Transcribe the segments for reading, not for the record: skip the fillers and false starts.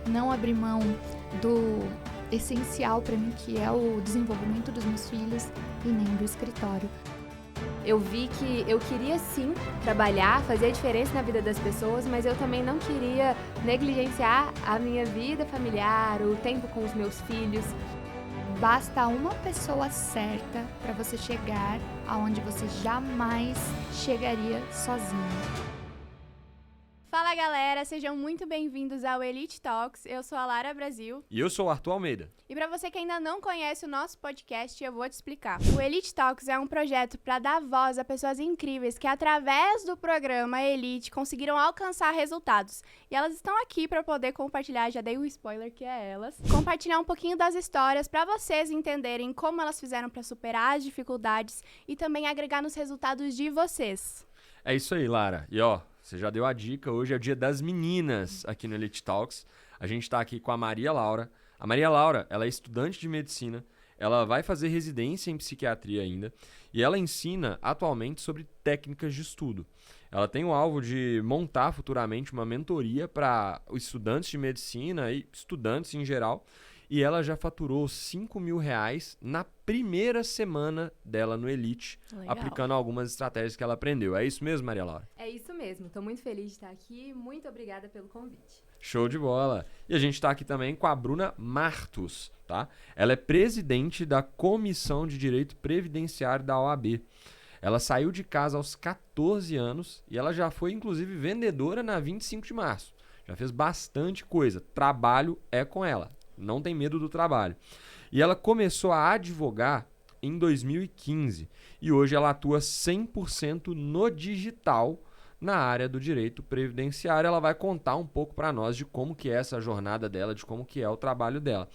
não abrir mão do essencial para mim, que é o desenvolvimento dos meus filhos e nem do escritório. Eu vi que eu queria sim trabalhar, fazer a diferença na vida das pessoas, mas eu também não queria negligenciar a minha vida familiar, o tempo com os meus filhos. Basta uma pessoa certa para você chegar aonde você jamais chegaria sozinho. Fala galera, sejam muito bem-vindos ao Elite Talks. Eu sou a Lara Brasil. E eu sou o Arthur Almeida. E para você que ainda não conhece o nosso podcast, eu vou te explicar. O Elite Talks é um projeto para dar voz a pessoas incríveis que, através do programa Elite, conseguiram alcançar resultados. E elas estão aqui para poder compartilhar, já dei um spoiler que é elas, compartilhar um pouquinho das histórias para vocês entenderem como elas fizeram para superar as dificuldades e também agregar nos resultados de vocês. É isso aí, Lara. E ó, você já deu a dica, hoje é o dia das meninas aqui no Elite Talks. A gente tá aqui com a Maria Laura. A Maria Laura, ela é estudante de medicina, ela vai fazer residência em psiquiatria ainda, e ela ensina atualmente sobre técnicas de estudo. Ela tem o alvo de montar futuramente uma mentoria para os estudantes de medicina e estudantes em geral, e ela já faturou R$5.000 na primeira semana dela no Elite, Legal. aplicando algumas estratégias que ela aprendeu. É isso mesmo, Maria Laura? É isso mesmo, tô muito feliz de estar aqui, muito obrigada pelo convite. Show de bola! E a gente está aqui também com a Bruna Martos, tá? Ela é presidente da Comissão de Direito Previdenciário da OAB. Ela saiu de casa aos 14 anos e ela já foi, inclusive, vendedora na 25 de março. Já fez bastante coisa. Trabalho é com ela. Não tem medo do trabalho. E ela começou a advogar em 2015 e hoje ela atua 100% no digital na área do direito previdenciário. Ela vai contar um pouco para nós de como que é essa jornada dela, de como que é o trabalho dela.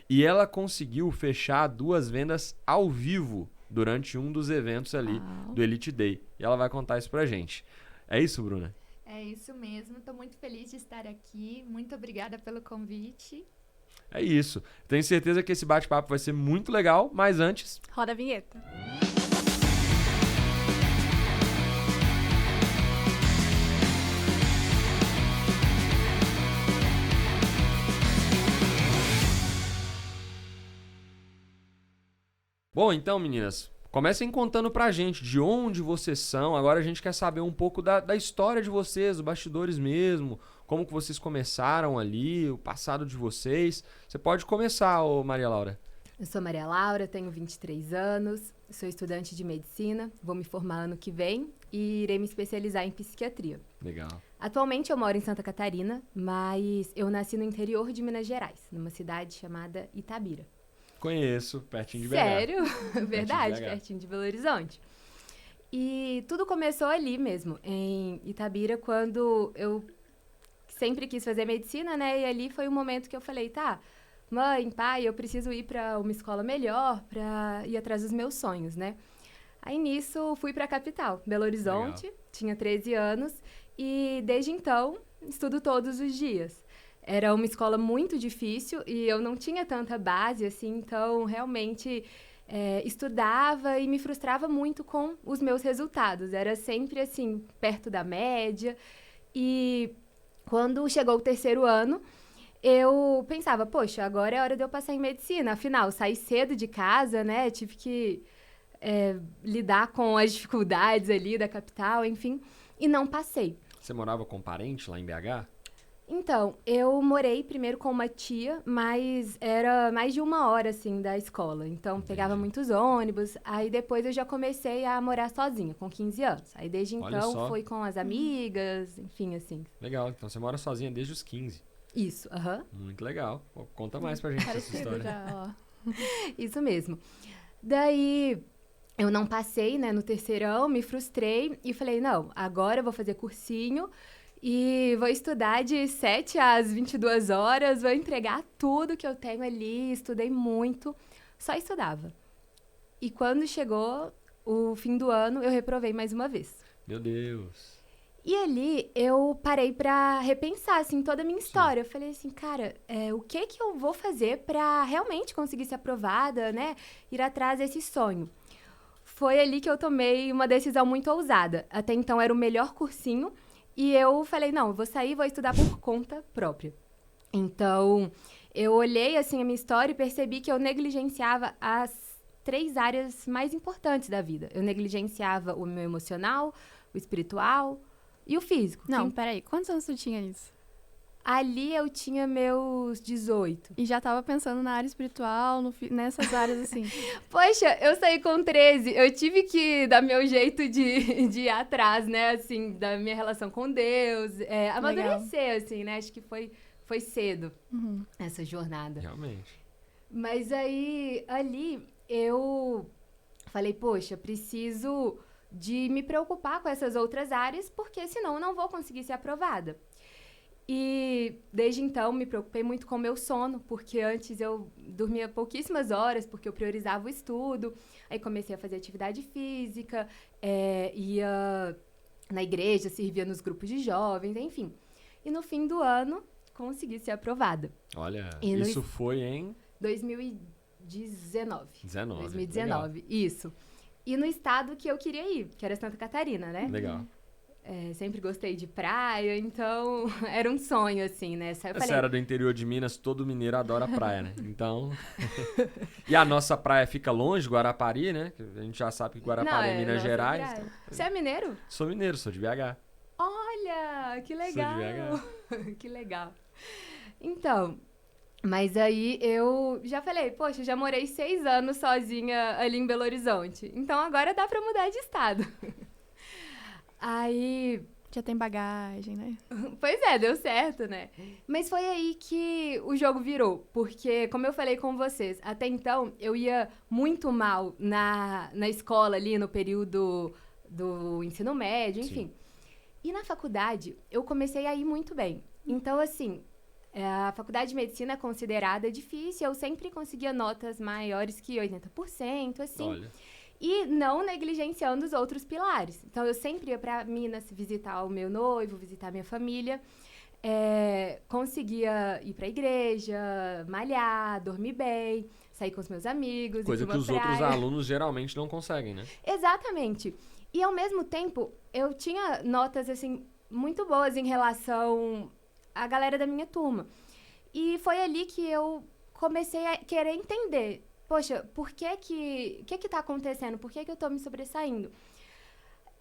E ela conseguiu fechar 2 vendas ao vivo durante um dos eventos ali do Elite Day. E ela vai contar isso pra gente. É isso, Bruna? É isso mesmo, estou muito feliz de estar aqui. Muito obrigada pelo convite. É isso. Tenho certeza que esse bate-papo vai ser muito legal, mas antes... Roda a vinheta. Bom, então, meninas, comecem contando pra gente de onde vocês são. Agora a gente quer saber um pouco da história de vocês, os bastidores mesmo, como que vocês começaram ali, o passado de vocês. Você pode começar, ô Maria Laura. Eu sou Maria Laura, tenho 23 anos, sou estudante de medicina, vou me formar ano que vem e irei me especializar em psiquiatria. Legal. Atualmente eu moro em Santa Catarina, mas eu nasci no interior de Minas Gerais, numa cidade chamada Itabira. Conheço, pertinho de BH. Sério? Verdade, BH. pertinho de Belo Horizonte. E tudo começou ali mesmo, em Itabira, quando eu sempre quis fazer medicina, né? E ali foi o momento que eu falei, tá, mãe, pai, eu preciso ir para uma escola melhor para ir atrás dos meus sonhos, né? Aí nisso fui para a capital, Belo Horizonte, Legal. tinha 13 anos e desde então estudo todos os dias. Era uma escola muito difícil e eu não tinha tanta base, assim, então realmente estudava e me frustrava muito com os meus resultados. Era sempre, assim, perto da média. E quando chegou o terceiro ano, eu pensava, poxa, agora é hora de eu passar em medicina. Afinal, saí cedo de casa, né? Tive que lidar com as dificuldades ali da capital, enfim, e não passei. Você morava com parente lá em BH? Então, eu morei primeiro com uma tia, mas era mais de 1 hora, assim, da escola. Então, pegava muitos ônibus. Aí, depois, eu já comecei a morar sozinha, com 15 anos. Aí, desde Olha então, só. fui com as amigas, enfim, assim. Legal, então você mora sozinha desde os 15. Isso, aham. Muito legal. Pô, conta mais pra gente essa Parecido história. já, ó. Isso mesmo. Daí, eu não passei, né, no terceirão, me frustrei e falei, não, agora eu vou fazer cursinho e vou estudar de 7 às 22 horas, vou entregar tudo que eu tenho ali, estudei muito, só estudava. E quando chegou o fim do ano, eu reprovei mais uma vez. Meu Deus. E ali eu parei pra repensar, assim, toda a minha história. Eu falei assim, cara, o que eu vou fazer pra realmente conseguir ser aprovada, né? Ir atrás desse sonho. Foi ali que eu tomei uma decisão muito ousada. Até então era o melhor cursinho. E eu falei, não, eu vou sair e vou estudar por conta própria. Então, eu olhei, assim, a minha história e percebi que eu negligenciava as 3 áreas mais importantes da vida. Eu negligenciava o meu emocional, o espiritual e o físico. Não, peraí. Quantos anos tu tinha isso? Ali eu tinha meus 18. E já tava pensando na área espiritual, nessas áreas assim. Poxa, eu saí com 13. Eu tive que dar meu jeito de ir atrás, né? Assim, da minha relação com Deus. Amadurecer, assim, né? Acho que foi cedo essa jornada. Realmente. Mas aí, ali, eu falei, poxa, preciso de me preocupar com essas outras áreas, porque senão eu não vou conseguir ser aprovada. E desde então me preocupei muito com o meu sono, porque antes eu dormia pouquíssimas horas, porque eu priorizava o estudo. Aí comecei a fazer atividade física, ia na igreja, servia nos grupos de jovens, enfim. E no fim do ano, consegui ser aprovada. Olha, E isso foi em 2019. 2019. Legal. Isso. E no estado que eu queria ir, que era Santa Catarina, né? Legal. Sempre gostei de praia, então era um sonho, assim, né? Você era do interior de Minas, todo mineiro adora praia, né? Então... E a nossa praia fica longe, Guarapari, né? A gente já sabe que Guarapari é Minas Gerais. Então... Você é mineiro? Sou mineiro, sou de BH. Olha, que legal! Sou de BH. Que legal. Então, mas aí eu já falei, poxa, já morei 6 anos sozinha ali em Belo Horizonte. Então agora dá pra mudar de estado. Aí... Já tem bagagem, né? Pois é, deu certo, né? Mas foi aí que o jogo virou. Porque, como eu falei com vocês, até então eu ia muito mal na escola ali, no período do ensino médio, enfim. Sim. E na faculdade, eu comecei a ir muito bem. Então, assim, a faculdade de medicina é considerada difícil. Eu sempre conseguia notas maiores que 80%, assim. Olha... E não negligenciando os outros pilares. Então, eu sempre ia para Minas visitar o meu noivo, visitar a minha família. Conseguia ir para a igreja, malhar, dormir bem, sair com os meus amigos. Coisa que os outros alunos geralmente não conseguem, né? Exatamente. E, ao mesmo tempo, eu tinha notas, assim, muito boas em relação à galera da minha turma. E foi ali que eu comecei a querer entender... Poxa, por que tá acontecendo? Por que eu tô me sobressaindo?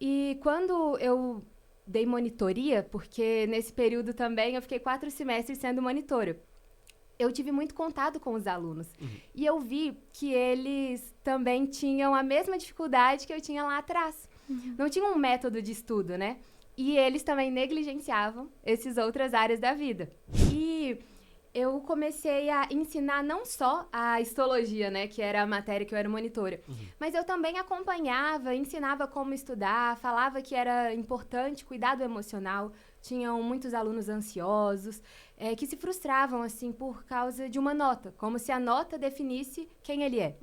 E quando eu dei monitoria, porque nesse período também eu fiquei 4 semestres sendo monitora, eu tive muito contato com os alunos. E eu vi que eles também tinham a mesma dificuldade que eu tinha lá atrás. Não tinha um método de estudo, né? E eles também negligenciavam essas outras áreas da vida. E... eu comecei a ensinar não só a histologia, né, que era a matéria que eu era monitora, mas eu também acompanhava, ensinava como estudar, falava que era importante cuidar do emocional. Tinham muitos alunos ansiosos, que se frustravam, assim, por causa de uma nota, como se a nota definisse quem ele é.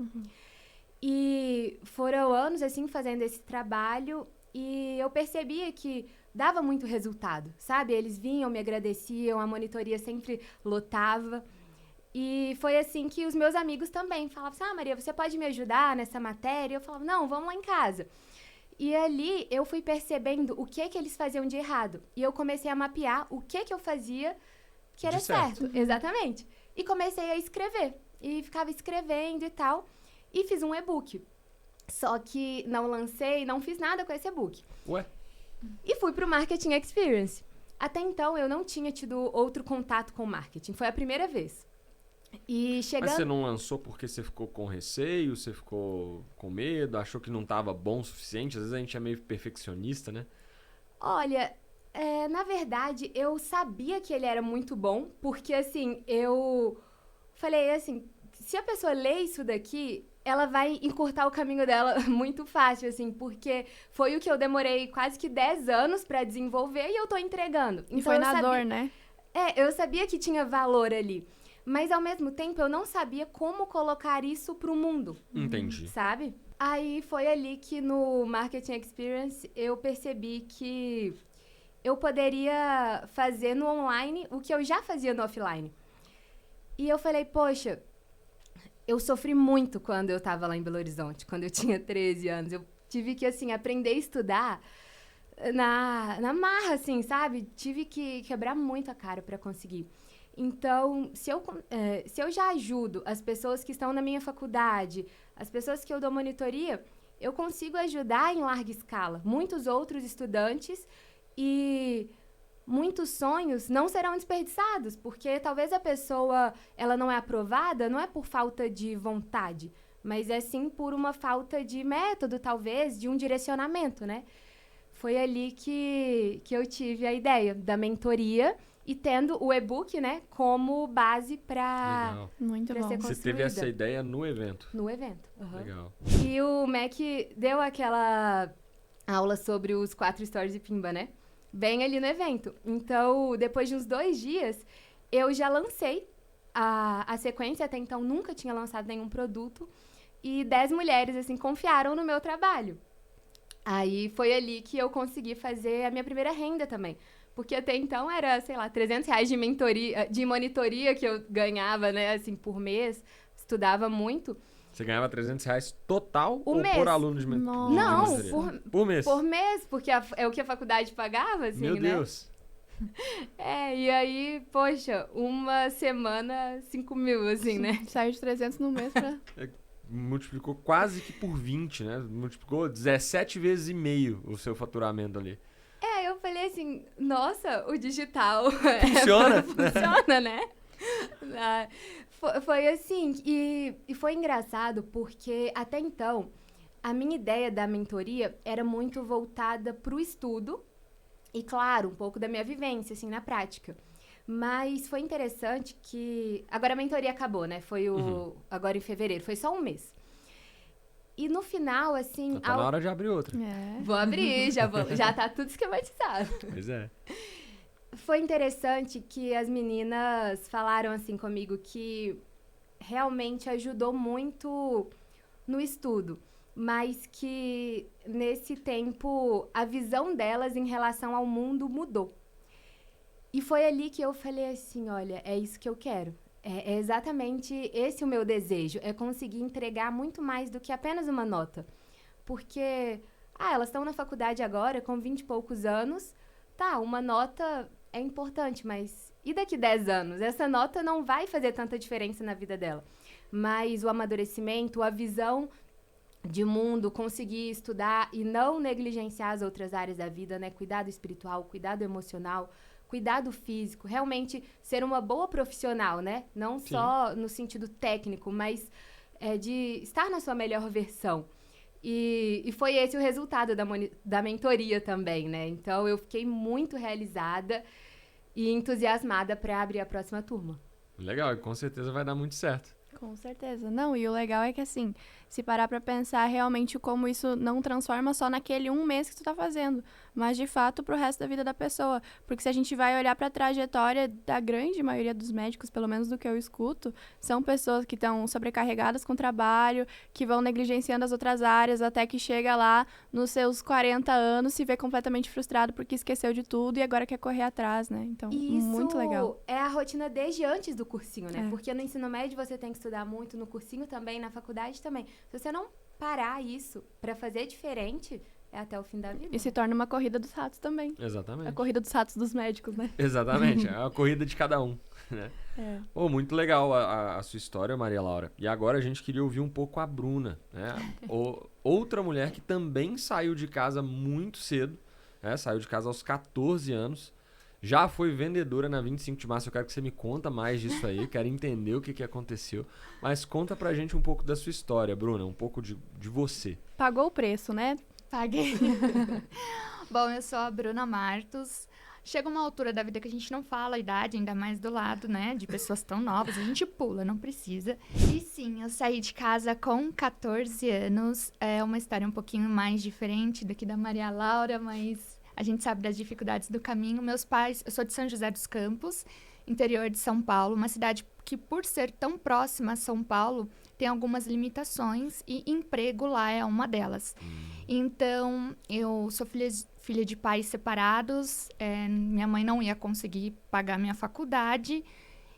E foram anos, assim, fazendo esse trabalho e eu percebia que dava muito resultado, sabe? Eles vinham, me agradeciam, a monitoria sempre lotava. E foi assim que os meus amigos também falavam assim, Maria, você pode me ajudar nessa matéria? Eu falava, não, vamos lá em casa. E ali eu fui percebendo o que eles faziam de errado. E eu comecei a mapear o que eu fazia que era certo. Exatamente. E comecei a escrever. E ficava escrevendo e tal. E fiz um e-book. Só que não lancei, não fiz nada com esse e-book. Ué? E fui pro Marketing Experience. Até então, eu não tinha tido outro contato com marketing. Foi a primeira vez. E chegando... Mas você não lançou porque você ficou com receio, você ficou com medo, achou que não estava bom o suficiente? Às vezes a gente é meio perfeccionista, né? Olha, na verdade, eu sabia que ele era muito bom, porque, assim, eu falei, assim, se a pessoa lê isso daqui... ela vai encurtar o caminho dela muito fácil, assim, porque foi o que eu demorei quase que 10 anos pra desenvolver e eu tô entregando. Então, e foi na dor, né? Eu sabia que tinha valor ali, mas ao mesmo tempo eu não sabia como colocar isso pro mundo. Entendi. Sabe? Aí foi ali que no Marketing Experience eu percebi que eu poderia fazer no online o que eu já fazia no offline. E eu falei, poxa... eu sofri muito quando eu tava lá em Belo Horizonte, quando eu tinha 13 anos. Eu tive que, assim, aprender a estudar na marra, assim, sabe? Tive que quebrar muito a cara pra conseguir. Então, se eu já ajudo as pessoas que estão na minha faculdade, as pessoas que eu dou monitoria, eu consigo ajudar em larga escala muitos outros estudantes e muitos sonhos não serão desperdiçados, porque talvez a pessoa ela não é aprovada, não é por falta de vontade, mas é sim por uma falta de método, talvez, de um direcionamento, né? Foi ali que eu tive a ideia da mentoria e tendo o e-book, né, como base para Legal. Muito Pra bom. ser Você construída. teve essa ideia no evento. no evento. Aham. Legal. E o Mac deu aquela aula sobre os 4 stories de Pimba, né? Bem ali no evento. Então, depois de uns 2 dias, eu já lancei a sequência. Até então, nunca tinha lançado nenhum produto. E 10 mulheres, assim, confiaram no meu trabalho. Aí, foi ali que eu consegui fazer a minha primeira renda também. Porque até então era, sei lá, R$300 de mentoria, de monitoria que eu ganhava, né, assim, por mês. Estudava muito. Você ganhava R$300 total O ou mês. por aluno de Nossa. Não, mentoria? Por mês. por mês, porque é o que a faculdade pagava, assim, Meu né? Deus. E aí, poxa, uma semana, 5 mil, assim, né? Saiu de 300 no mês pra... Multiplicou quase que por 20, né? Multiplicou 17 vezes e meio o seu faturamento ali. Eu falei assim, nossa, o digital Funciona. funciona, né? Foi assim, e foi engraçado porque até então a minha ideia da mentoria era muito voltada para o estudo e, claro, um pouco da minha vivência, assim, na prática. Mas foi interessante que... Agora a mentoria acabou, né? Foi agora em fevereiro, foi só um mês. E no final, assim... Então tá na hora de abrir outra. É. Vou abrir, já tá tudo esquematizado. Pois é. Foi interessante que as meninas falaram assim comigo que realmente ajudou muito no estudo, mas que nesse tempo a visão delas em relação ao mundo mudou. E foi ali que eu falei assim, olha, é isso que eu quero. É exatamente esse o meu desejo, é conseguir entregar muito mais do que apenas uma nota. Porque, elas estão na faculdade agora, com 20 e poucos anos, tá, uma nota é importante, mas e daqui 10 anos? Essa nota não vai fazer tanta diferença na vida dela. Mas o amadurecimento, a visão de mundo, conseguir estudar e não negligenciar as outras áreas da vida, né? Cuidado espiritual, cuidado emocional, cuidado físico, realmente ser uma boa profissional, né? Não Sim. só no sentido técnico, mas de estar na sua melhor versão. E foi esse o resultado da mentoria também, né? Então, eu fiquei muito realizada e entusiasmada para abrir a próxima turma. Legal, e com certeza vai dar muito certo. Com certeza. Não, e o legal é que, assim, se parar pra pensar realmente como isso não transforma só naquele um mês que tu tá fazendo, mas, de fato, pro resto da vida da pessoa. Porque se a gente vai olhar pra trajetória da grande maioria dos médicos, pelo menos do que eu escuto, são pessoas que estão sobrecarregadas com trabalho, que vão negligenciando as outras áreas, até que chega lá nos seus 40 anos, se vê completamente frustrado porque esqueceu de tudo e agora quer correr atrás, né? Então, E isso muito legal. é a rotina desde antes do cursinho, né? É. Porque no ensino médio você tem que estudar muito, no cursinho também, na faculdade também. Se você não parar isso pra fazer diferente, é até o fim da vida. E se torna uma corrida dos ratos também. Exatamente. A corrida dos ratos dos médicos, né? Exatamente, é a corrida de cada um, né? É. Pô, muito legal a sua história, Maria Laura. E agora a gente queria ouvir um pouco a Bruna, né? Outra mulher que também saiu de casa muito cedo, né? Saiu de casa aos 14 anos. Já foi vendedora na 25 de março. Eu quero que você me conta mais disso aí. Quero entender o que aconteceu. Mas conta pra gente um pouco da sua história, Bruna. Um pouco de você. Pagou o preço, né? Paguei. Bom, eu sou a Bruna Martos. Chega uma altura da vida que a gente não fala a idade, ainda mais do lado, né? De pessoas tão novas. A gente pula, não precisa. E sim, eu saí de casa com 14 anos. É uma história um pouquinho mais diferente do que da Maria Laura, mas a gente sabe das dificuldades do caminho. Meus pais... Eu sou de São José dos Campos, interior de São Paulo. Uma cidade que, por ser tão próxima a São Paulo, tem algumas limitações e emprego lá é uma delas. Então, eu sou filha de pais separados, minha mãe não ia conseguir pagar minha faculdade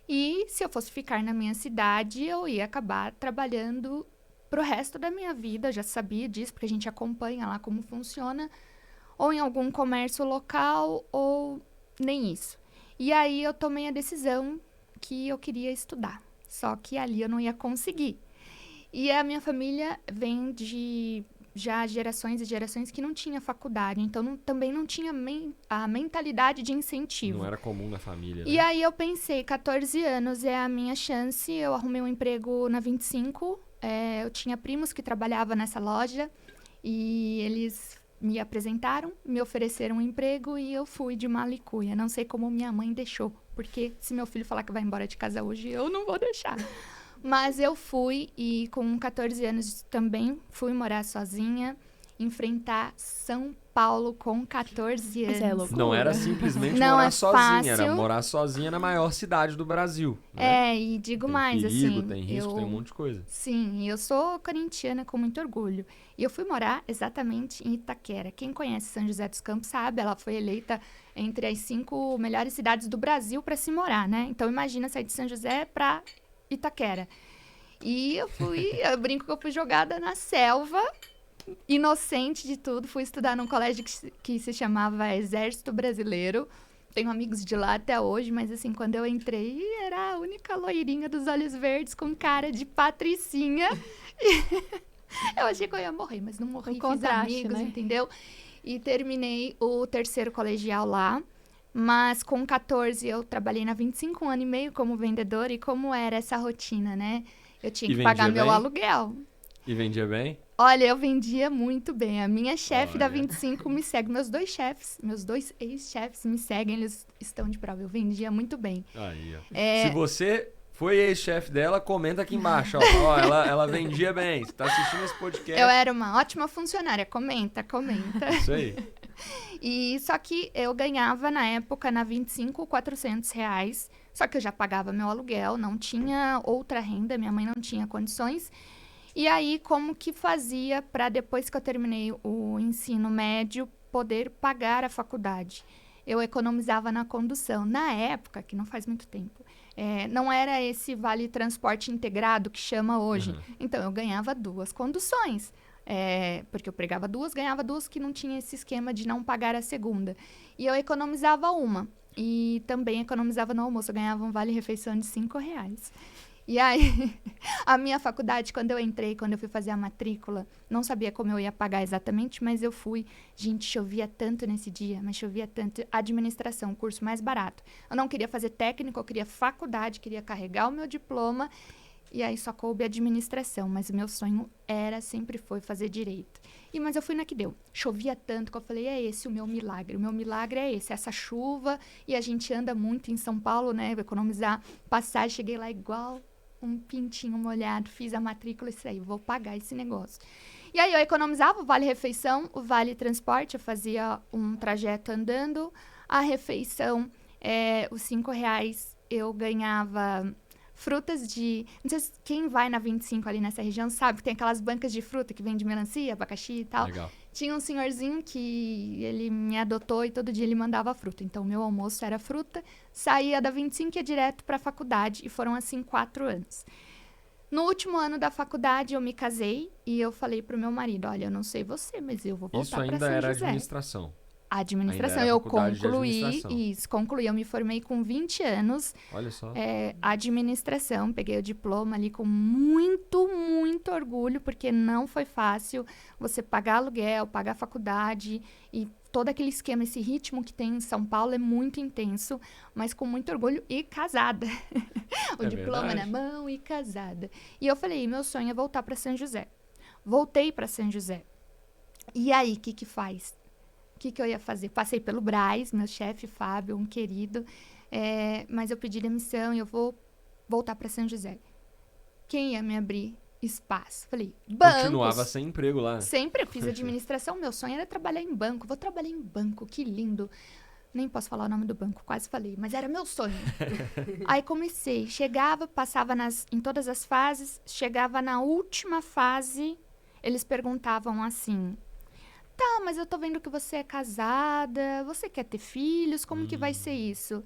e se eu fosse ficar na minha cidade, eu ia acabar trabalhando pro resto da minha vida, já sabia disso, porque a gente acompanha lá como funciona, ou em algum comércio local, ou nem isso. E aí eu tomei a decisão que eu queria estudar. Só que ali eu não ia conseguir. E a minha família vem de já gerações e gerações que não tinha faculdade. Então, também não tinha a mentalidade de incentivo. Não era comum na família, né? E aí eu pensei, 14 anos é a minha chance. Eu arrumei um emprego na 25. Eu tinha primos que trabalhavam nessa loja. E eles me apresentaram, me ofereceram um emprego e eu fui de malicuia. Não sei como minha mãe deixou. Porque se meu filho falar que vai embora de casa hoje, eu não vou deixar. Mas eu fui e com 14 anos também fui morar sozinha, enfrentar São Paulo com 14 anos. Isso é loucura. Não era simplesmente Não morar é sozinha, era fácil. morar sozinha na maior cidade do Brasil. Né? E digo Tem mais, perigo, assim... tem risco, tem um monte de coisa. Sim, eu sou corintiana com muito orgulho. E eu fui morar exatamente em Itaquera. Quem conhece São José dos Campos sabe, ela foi eleita entre as 5 melhores cidades do Brasil para se morar, né? Então imagina sair de São José para Itaquera. E eu brinco que eu fui jogada na selva, inocente de tudo. Fui estudar num colégio que se chamava Exército Brasileiro. Tenho amigos de lá até hoje, mas assim, quando eu entrei, era a única loirinha dos olhos verdes com cara de patricinha. Eu achei que eu ia morrer, mas não morri, fiz contraste, amigos, né? entendeu? E terminei o 3º colegial lá. Mas com 14 eu trabalhei na 25 um ano e meio como vendedora. E como era essa rotina, né? Eu tinha E que pagar vendia meu bem? aluguel. E vendia bem? Olha, eu vendia muito bem. A minha chefe da Olha. 25 me segue. Meus dois ex-chefes me seguem, eles estão de prova. Eu vendia muito bem. Aí, ó. É. Se você foi ex-chefe dela, comenta aqui embaixo. Ó, ela vendia bem. Você tá assistindo esse podcast. Eu era uma ótima funcionária. Comenta. Isso aí. E só que eu ganhava, na época, na 25, R$400. Só que eu já pagava meu aluguel, não tinha outra renda, minha mãe não tinha condições. E aí, como que fazia para, depois que eu terminei o ensino médio, poder pagar a faculdade? Eu economizava na condução. Na época, que não faz muito tempo, não era esse vale transporte integrado que chama hoje. Uhum. Então, eu ganhava 2 conduções. Porque eu pregava 2, ganhava 2 que não tinha esse esquema de não pagar a segunda. E eu economizava uma. E também economizava no almoço. Eu ganhava um vale-refeição de R$5. E aí, a minha faculdade, quando eu fui fazer a matrícula, não sabia como eu ia pagar exatamente, mas eu fui. Gente, chovia tanto nesse dia, mas chovia tanto. Administração, curso mais barato. Eu não queria fazer técnico, eu queria faculdade, queria carregar o meu diploma. E aí só coube administração, mas o meu sonho sempre foi fazer direito. Mas eu fui na que deu. Chovia tanto que eu falei, é esse o meu milagre. O meu milagre é esse, essa chuva. E a gente anda muito em São Paulo, né? Vou economizar passagem. Cheguei lá igual um pintinho molhado. Fiz a matrícula e saí, vou pagar esse negócio. E aí eu economizava o vale-refeição, o vale-transporte. Eu fazia um trajeto andando. A refeição, os R$5 eu ganhava... frutas não sei se quem vai na 25 ali nessa região sabe que tem aquelas bancas de fruta que vende melancia, abacaxi e tal. Legal. Tinha um senhorzinho que ele me adotou e todo dia ele mandava fruta. Então, o meu almoço era fruta, saía da 25 e ia direto para a faculdade. E foram assim 4 anos. No último ano da faculdade, eu me casei e eu falei pro meu marido, olha, eu não sei você, mas eu vou voltar para São José. Isso ainda era administração. Administração, Ainda era eu faculdade de concluí administração. concluí, eu me formei com 20 anos, Olha só. administração, peguei o diploma ali com muito, muito orgulho, porque não foi fácil você pagar aluguel, pagar faculdade e todo aquele esquema, esse ritmo que tem em São Paulo é muito intenso, mas com muito orgulho e casada. O diploma verdade. na mão e casada. E eu falei, meu sonho é voltar para São José. Voltei para São José. E aí, o que faz? O que eu ia fazer? Passei pelo Braz, meu chefe, Fábio, um querido, mas eu pedi demissão e eu vou voltar para São José. Quem ia me abrir espaço? Falei, bancos. Continuava sem emprego lá. Sempre fiz administração, meu sonho era trabalhar em banco. Vou trabalhar em banco, que lindo. Nem posso falar o nome do banco, quase falei, mas era meu sonho. Aí comecei, chegava, passava em todas as fases, chegava na última fase, eles perguntavam assim... Tá, mas eu tô vendo que você é casada, você quer ter filhos, como que vai ser isso?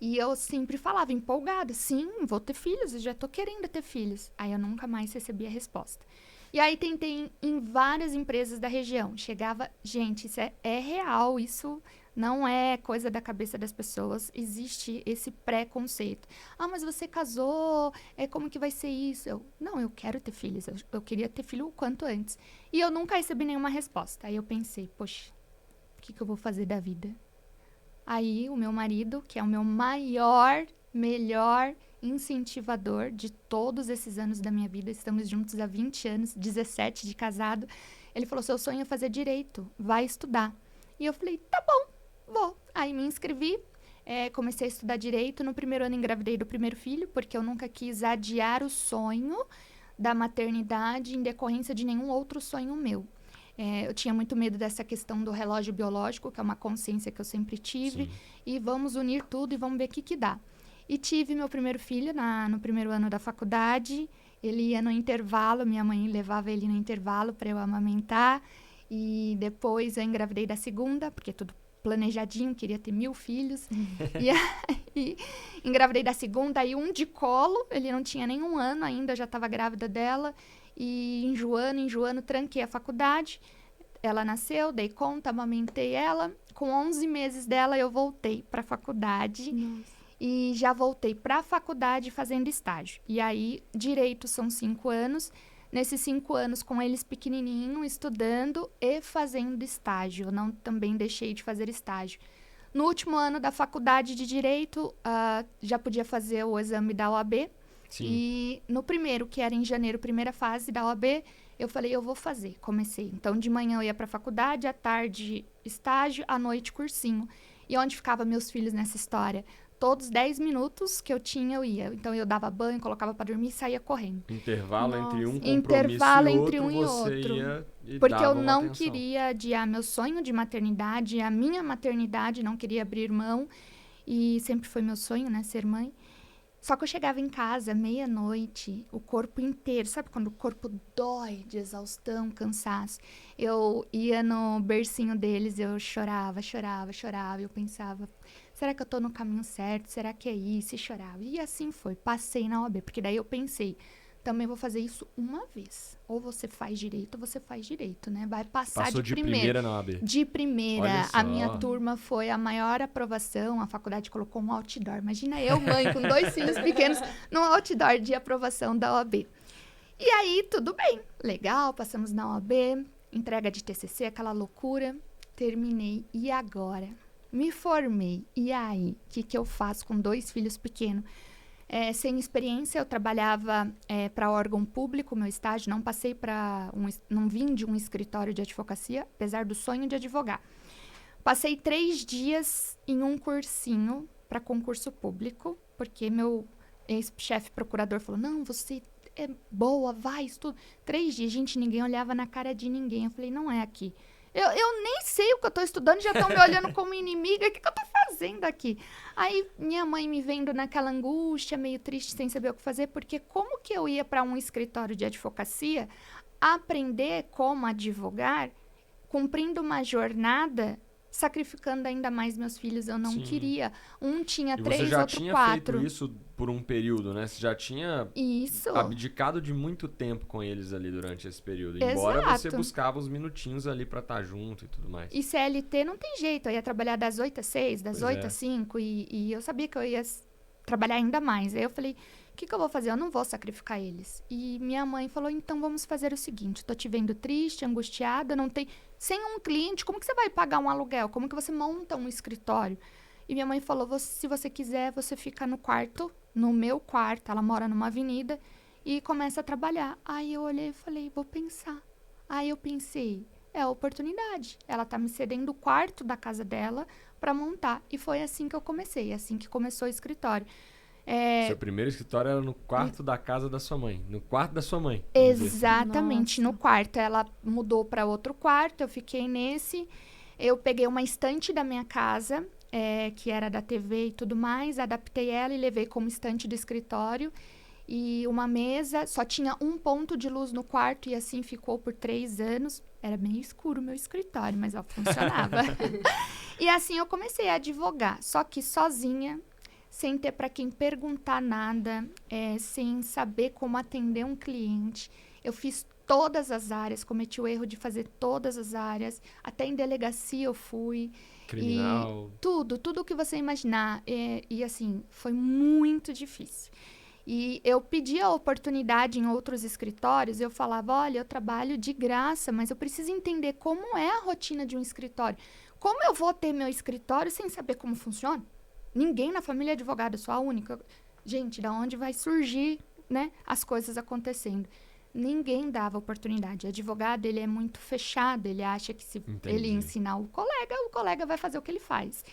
E eu sempre falava empolgada, sim, vou ter filhos, eu já tô querendo ter filhos. Aí eu nunca mais recebi a resposta. E aí tentei em várias empresas da região. Chegava, gente, isso é real, isso Não é coisa da cabeça das pessoas. Existe esse preconceito. Ah, mas você casou, como que vai ser isso? Não, eu quero ter filhos. Eu queria ter filho o quanto antes. E eu nunca recebi nenhuma resposta. Aí eu pensei, poxa, o que eu vou fazer da vida? Aí o meu marido, que é o meu melhor incentivador de todos esses anos da minha vida, estamos juntos há 20 anos, 17 de casado, ele falou, seu sonho é fazer direito, vai estudar. E eu falei, tá bom, vou. Aí me inscrevi, comecei a estudar direito, no primeiro ano engravidei do primeiro filho, porque eu nunca quis adiar o sonho da maternidade em decorrência de nenhum outro sonho meu. Eu tinha muito medo dessa questão do relógio biológico, que é uma consciência que eu sempre tive. Sim. E vamos unir tudo e vamos ver o que dá. E tive meu primeiro filho no primeiro ano da faculdade. Ele ia no intervalo, minha mãe levava ele no intervalo para eu amamentar. E depois eu engravidei da segunda, porque tudo planejadinho, queria ter 1000 filhos. E aí engravidei da segunda, aí um de colo, ele não tinha nem 1 ano ainda, eu já estava grávida dela. E enjoando, tranquei a faculdade. Ela nasceu, dei conta, amamentei ela. Com 11 meses dela, eu voltei para a faculdade. Nossa. E já voltei para a faculdade fazendo estágio. E aí, direito são 5 anos. Nesses 5 anos, com eles pequenininho, estudando e fazendo estágio. Eu não também deixei de fazer estágio. No último ano da faculdade de direito, já podia fazer o exame da OAB. Sim. E no primeiro, que era em janeiro, primeira fase da OAB, eu falei, eu vou fazer. Comecei. Então, de manhã eu ia para a faculdade, à tarde estágio, à noite cursinho. E onde ficavam meus filhos nessa história? Todos 10 minutos que eu tinha, eu ia. Então, eu dava banho, colocava para dormir e saía correndo. Intervalo entre um compromisso Intervalo e outro, entre um e você outro. ia e porque eu dava não atenção. queria adiar meu sonho de maternidade, a minha maternidade, não queria abrir mão. E sempre foi meu sonho, né, ser mãe. Só que eu chegava em casa, meia-noite, o corpo inteiro, sabe quando o corpo dói de exaustão, cansaço? Eu ia no bercinho deles, eu chorava, eu pensava, será que eu tô no caminho certo? Será que é isso? E chorava. E assim foi, passei na OAB, porque daí eu pensei, também vou fazer isso uma vez. Ou você faz direito, ou você faz direito, né? Vai passar Passou de primeira na OAB? De primeira. Olha só. A minha turma foi a maior aprovação. A faculdade colocou um outdoor. Imagina eu, mãe, com 2 filhos pequenos, num outdoor de aprovação da OAB. E aí, tudo bem. Legal, passamos na OAB. Entrega de TCC, aquela loucura. Terminei. E agora? Me formei. E aí? O que eu faço com 2 filhos pequenos? Sem experiência, eu trabalhava para órgão público, meu estágio, não passei não vim de um escritório de advocacia, apesar do sonho de advogar. Passei 3 dias em um cursinho para concurso público, porque meu ex-chefe procurador falou, não, você é boa, vai, estuda. 3 dias, gente, ninguém olhava na cara de ninguém. Eu falei, não é aqui. Eu nem sei o que eu tô estudando, já estão me olhando como inimiga. O que eu tô fazendo aqui? Aí, minha mãe me vendo naquela angústia, meio triste, sem saber o que fazer, porque como que eu ia para um escritório de advocacia aprender como advogar, cumprindo uma jornada, sacrificando ainda mais meus filhos? Eu não Sim. queria. Um tinha E 3, você já outro tinha 4. feito isso por um período, né? Você já tinha abdicado de muito tempo com eles ali durante esse período. Embora você buscava os minutinhos ali pra estar junto e tudo mais. E CLT não tem jeito. Eu ia trabalhar das 8 às 6, das 8 às 5. E eu sabia que eu ia trabalhar ainda mais. Aí eu falei, o que eu vou fazer? Eu não vou sacrificar eles. E minha mãe falou, então vamos fazer o seguinte. Tô te vendo triste, angustiada, não tem... Sem um cliente, como que você vai pagar um aluguel? Como que você monta um escritório? E minha mãe falou, se você quiser, você fica no quarto, no meu quarto. Ela mora numa avenida e começa a trabalhar. Aí eu olhei e falei, vou pensar. Aí eu pensei, é a oportunidade. Ela tá me cedendo o quarto da casa dela para montar. E foi assim que eu comecei, assim que começou o escritório. Seu primeiro escritório era no quarto da casa da sua mãe. No quarto da sua mãe. Exatamente, no quarto. Ela mudou para outro quarto, eu fiquei nesse. Eu peguei uma estante da minha casa, que era da TV e tudo mais, adaptei ela e levei como estante do escritório. E uma mesa, só tinha um ponto de luz no quarto e assim ficou por 3 anos. Era meio escuro o meu escritório, mas funcionava. E assim eu comecei a advogar, só que sozinha, sem ter para quem perguntar nada, sem saber como atender um cliente. Eu fiz todas as áreas, cometi o erro de fazer todas as áreas, até em delegacia eu fui. Criminal. E tudo que você imaginar. E assim, foi muito difícil. E eu pedi a oportunidade em outros escritórios, eu falava, olha, eu trabalho de graça, mas eu preciso entender como é a rotina de um escritório. Como eu vou ter meu escritório sem saber como funciona? Ninguém na família é advogado, eu sou a única. Gente, da onde vai surgir, né, as coisas acontecendo? Ninguém dava oportunidade. O advogado, ele é muito fechado, ele acha que se ele ensinar o colega vai fazer o que ele faz.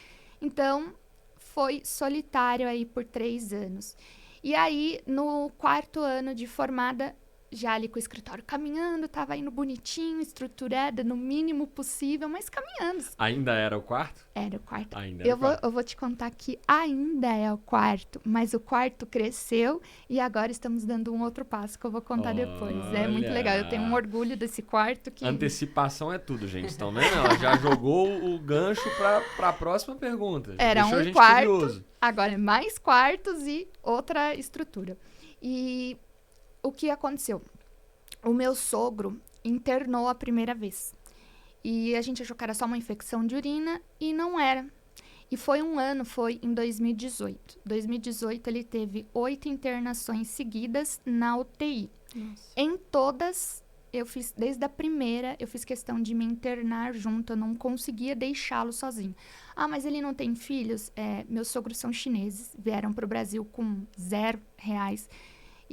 Então, foi solitário aí por 3 anos. E aí, no 4º ano de formada, já ali com o escritório caminhando, tava indo bonitinho, estruturada, no mínimo possível, mas caminhando. Ainda era o quarto? Era o quarto. Ainda era o quarto. Eu vou te contar que ainda é o quarto, mas o quarto cresceu e agora estamos dando um outro passo que eu vou contar depois. É muito Olha! legal. Eu tenho um orgulho desse quarto que... Antecipação é tudo, gente. Estão vendo? Ela já jogou o gancho para a próxima pergunta. Era Deixou a um gente quarto, curioso. agora é mais quartos e outra estrutura. E o que aconteceu? O meu sogro internou a primeira vez. E a gente achou que era só uma infecção de urina e não era. E foi em 2018. 2018 ele teve 8 internações seguidas na UTI. Nossa. Em todas, eu fiz, desde a primeira, eu fiz questão de me internar junto, eu não conseguia deixá-lo sozinho. Ah, mas ele não tem filhos? Meus sogros são chineses, vieram para o Brasil com R$0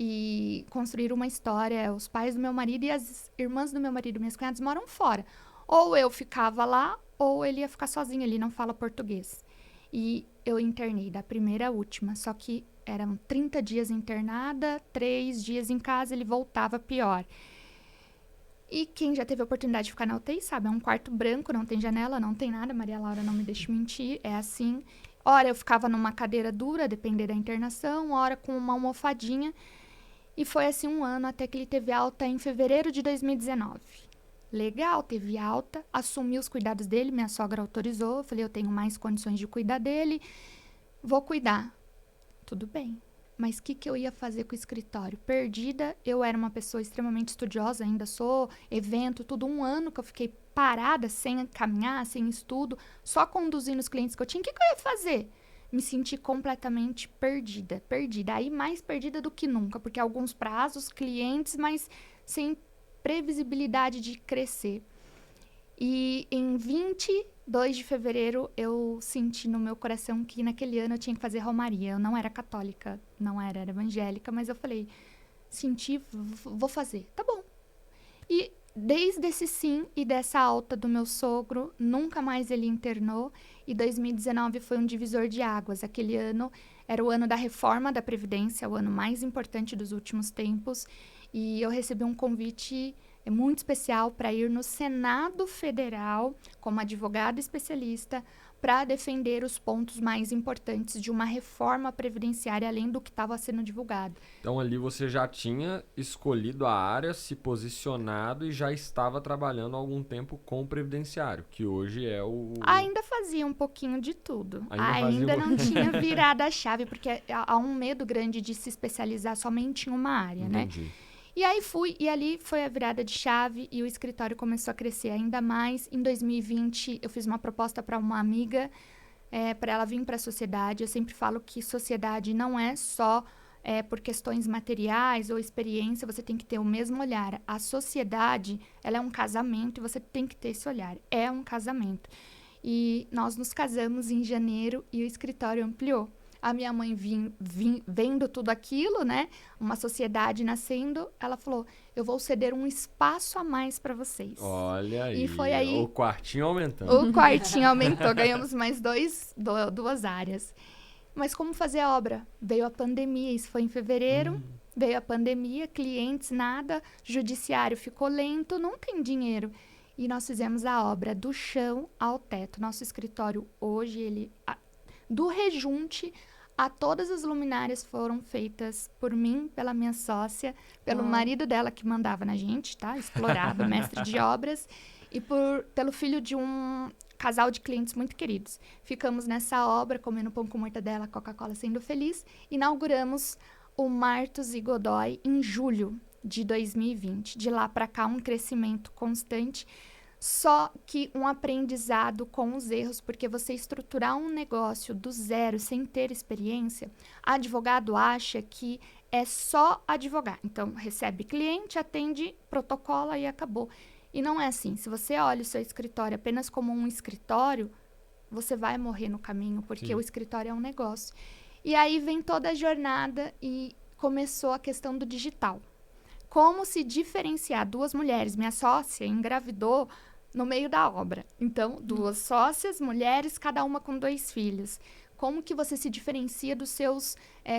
e construíram uma história. Os pais do meu marido e as irmãs do meu marido, minhas cunhadas, moram fora. Ou eu ficava lá, ou ele ia ficar sozinho, ele não fala português. E eu internei da primeira à última, só que eram 30 dias internada, 3 dias em casa, ele voltava pior. E quem já teve a oportunidade de ficar na UTI sabe, é um quarto branco, não tem janela, não tem nada, Maria Laura não me deixa mentir, é assim. Ora eu ficava numa cadeira dura, depender da internação, ora com uma almofadinha. E foi assim 1 ano até que ele teve alta em fevereiro de 2019. Legal, teve alta, assumi os cuidados dele, minha sogra autorizou, eu falei, eu tenho mais condições de cuidar dele, vou cuidar. Tudo bem, mas o que eu ia fazer com o escritório? Perdida, eu era uma pessoa extremamente estudiosa, ainda sou, evento, tudo 1 ano que eu fiquei parada, sem caminhar, sem estudo, só conduzindo os clientes que eu tinha, o que eu ia fazer? Me senti completamente perdida, aí mais perdida do que nunca, porque alguns prazos, clientes, mas sem previsibilidade de crescer. E em 22 de fevereiro eu senti no meu coração que naquele ano eu tinha que fazer romaria. Eu não era católica, era evangélica, mas eu falei, senti, vou fazer, tá bom. E desde esse sim e dessa alta do meu sogro, nunca mais ele internou. E 2019 foi um divisor de águas. Aquele ano era o ano da reforma da Previdência, o ano mais importante dos últimos tempos. E eu recebi um convite muito especial para ir no Senado Federal como advogada especialista para defender os pontos mais importantes de uma reforma previdenciária, além do que estava sendo divulgado. Então ali você já tinha escolhido a área, se posicionado e já estava trabalhando há algum tempo com o previdenciário, que hoje é o... Ainda fazia um pouquinho de tudo. Ainda não tinha virado a chave, porque há um medo grande de se especializar somente em uma área, Entendi. né? E aí fui, e ali foi a virada de chave e o escritório começou a crescer ainda mais. Em 2020, eu fiz uma proposta para uma amiga, para ela vir para a sociedade. Eu sempre falo que sociedade não é só por questões materiais ou experiência, você tem que ter o mesmo olhar. A sociedade, ela é um casamento e você tem que ter esse olhar. É um casamento. E nós nos casamos em janeiro e o escritório ampliou. A minha mãe vendo tudo aquilo, né? Uma sociedade nascendo, ela falou, eu vou ceder um espaço a mais para vocês. Olha aí, e foi aí, o quartinho aumentando. O quartinho aumentou, ganhamos mais 2 áreas. Mas como fazer a obra? Veio a pandemia, isso foi em fevereiro, veio a pandemia, clientes, nada, judiciário ficou lento, não tem dinheiro. E nós fizemos a obra do chão ao teto. Nosso escritório hoje, ele... do rejunte todas as luminárias foram feitas por mim, pela minha sócia, pelo marido dela que mandava na gente, tá? Explorava, mestre de obras, e pelo filho de um casal de clientes muito queridos. Ficamos nessa obra, comendo pão com mortadela, Coca-Cola, sendo feliz. Inauguramos o Martos e Godoy em julho de 2020. De lá para cá, um crescimento constante. Só que um aprendizado com os erros, porque você estruturar um negócio do zero sem ter experiência, advogado acha que é só advogar. Então, recebe cliente, atende, protocola e acabou. E não é assim. Se você olha o seu escritório apenas como um escritório, você vai morrer no caminho, porque Sim. o escritório é um negócio. E aí vem toda a jornada e começou a questão do digital. Como se diferenciar? Duas mulheres, minha sócia engravidou no meio da obra. Então, duas sócias, mulheres, cada uma com 2 filhos. Como que você se diferencia dos seus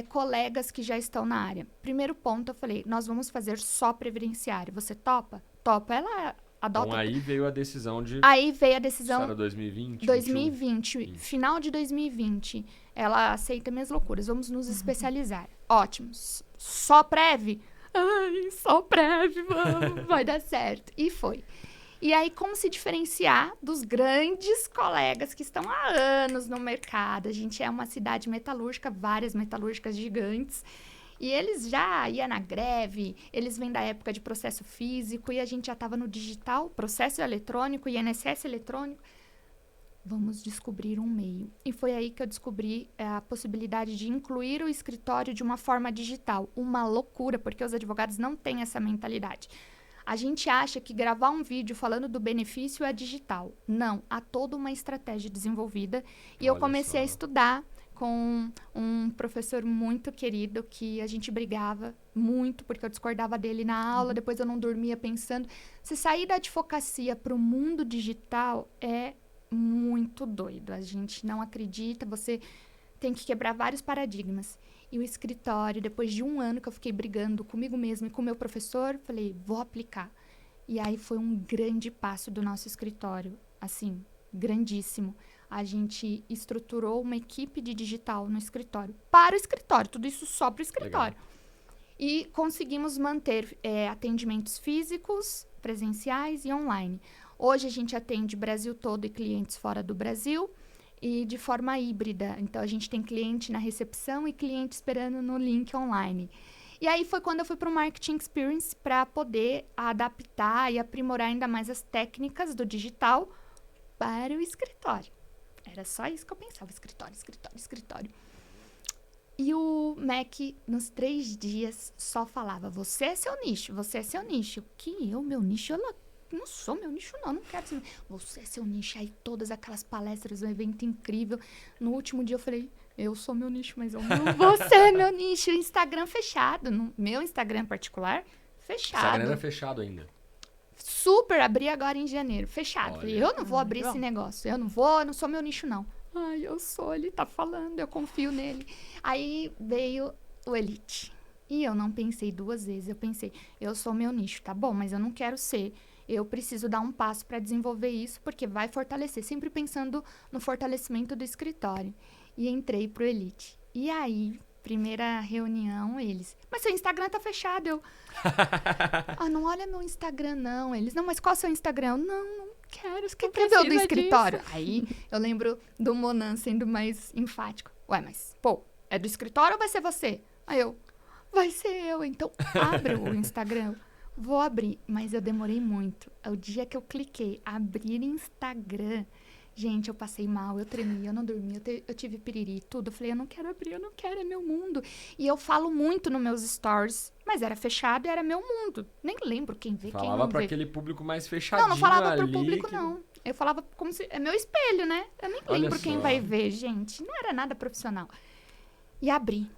colegas que já estão na área? Primeiro ponto, eu falei, nós vamos fazer só previdenciário. Você topa? Topa. Ela adota. Então aí veio a decisão de... Aí veio a Isso decisão... era 2020? 2020, 21? final de 2020. Ela aceita minhas loucuras. Vamos nos especializar. Ótimo. Só Prev? Ai, só Prev, vamos, vai dar certo. E foi. E aí, como se diferenciar dos grandes colegas que estão há anos no mercado? A gente é uma cidade metalúrgica, várias metalúrgicas gigantes. E eles já iam na greve, eles vêm da época de processo físico e a gente já estava no digital, processo eletrônico, INSS eletrônico. Vamos descobrir um meio. E foi aí que eu descobri a possibilidade de incluir o escritório de uma forma digital. Uma loucura, porque os advogados não têm essa mentalidade. A gente acha que gravar um vídeo falando do benefício é digital. Não, há toda uma estratégia desenvolvida. E eu Olha comecei só. a estudar com um professor muito querido, que a gente brigava muito, porque eu discordava dele na aula, depois eu não dormia pensando. Se sair da advocacia para o mundo digital é muito doido. A gente não acredita, você tem que quebrar vários paradigmas. E o escritório, depois de 1 ano que eu fiquei brigando comigo mesma e com o meu professor, falei, vou aplicar. E aí foi um grande passo do nosso escritório, assim, grandíssimo. A gente estruturou uma equipe de digital no escritório, para o escritório, tudo isso só para o escritório. Legal. E conseguimos manter atendimentos físicos, presenciais e online. Hoje a gente atende Brasil todo e clientes fora do Brasil, e de forma híbrida. Então, a gente tem cliente na recepção e cliente esperando no link online. E aí foi quando eu fui para o Marketing Experience para poder adaptar e aprimorar ainda mais as técnicas do digital para o escritório. Era só isso que eu pensava, escritório, escritório, escritório. E o Mac, nos 3 dias, só falava, você é seu nicho, você é seu nicho. Que eu, meu nicho, eu não sou meu nicho, não quero ser. Você é seu nicho. Aí todas aquelas palestras, um evento incrível. No último dia eu falei, eu sou meu nicho, mas eu não vou ser meu nicho. Instagram fechado. No meu Instagram particular, fechado. Instagram era fechado ainda. Super, abri agora em janeiro. Fechado. Olha. Falei, eu não vou abrir legal. esse negócio. Eu não sou meu nicho, não. Ai, eu sou, ele tá falando, eu confio nele. Aí veio o Elite. E eu não pensei 2 vezes. Eu pensei, eu sou meu nicho, tá bom, mas eu não quero ser. Eu preciso dar um passo para desenvolver isso, porque vai fortalecer. Sempre pensando no fortalecimento do escritório. E entrei pro Elite. E aí, primeira reunião, eles... Mas seu Instagram tá fechado. Eu... não olha meu Instagram, não. Eles, não, mas qual é o seu Instagram? Eu, não quero. Você quer ver o do escritório? Aí, eu lembro do Monan sendo mais enfático. Ué, mas, pô, é do escritório ou vai ser você? Aí eu, vai ser eu. Então, abre o Instagram. Vou abrir, mas eu demorei muito. O dia que eu cliquei, abrir Instagram, gente, eu passei mal, eu tremi, eu não dormi, eu tive piriri, tudo. Eu falei, eu não quero abrir, eu não quero, é meu mundo. E eu falo muito nos meus stories, mas era fechado e era meu mundo. Nem lembro quem vê, quem Falava não pra vê. aquele público mais fechadinho Não falava pro ali público, que- não. Eu falava como se... É meu espelho, né? Eu nem Olha lembro quem só. vai ver, gente. Não era nada profissional. E abri.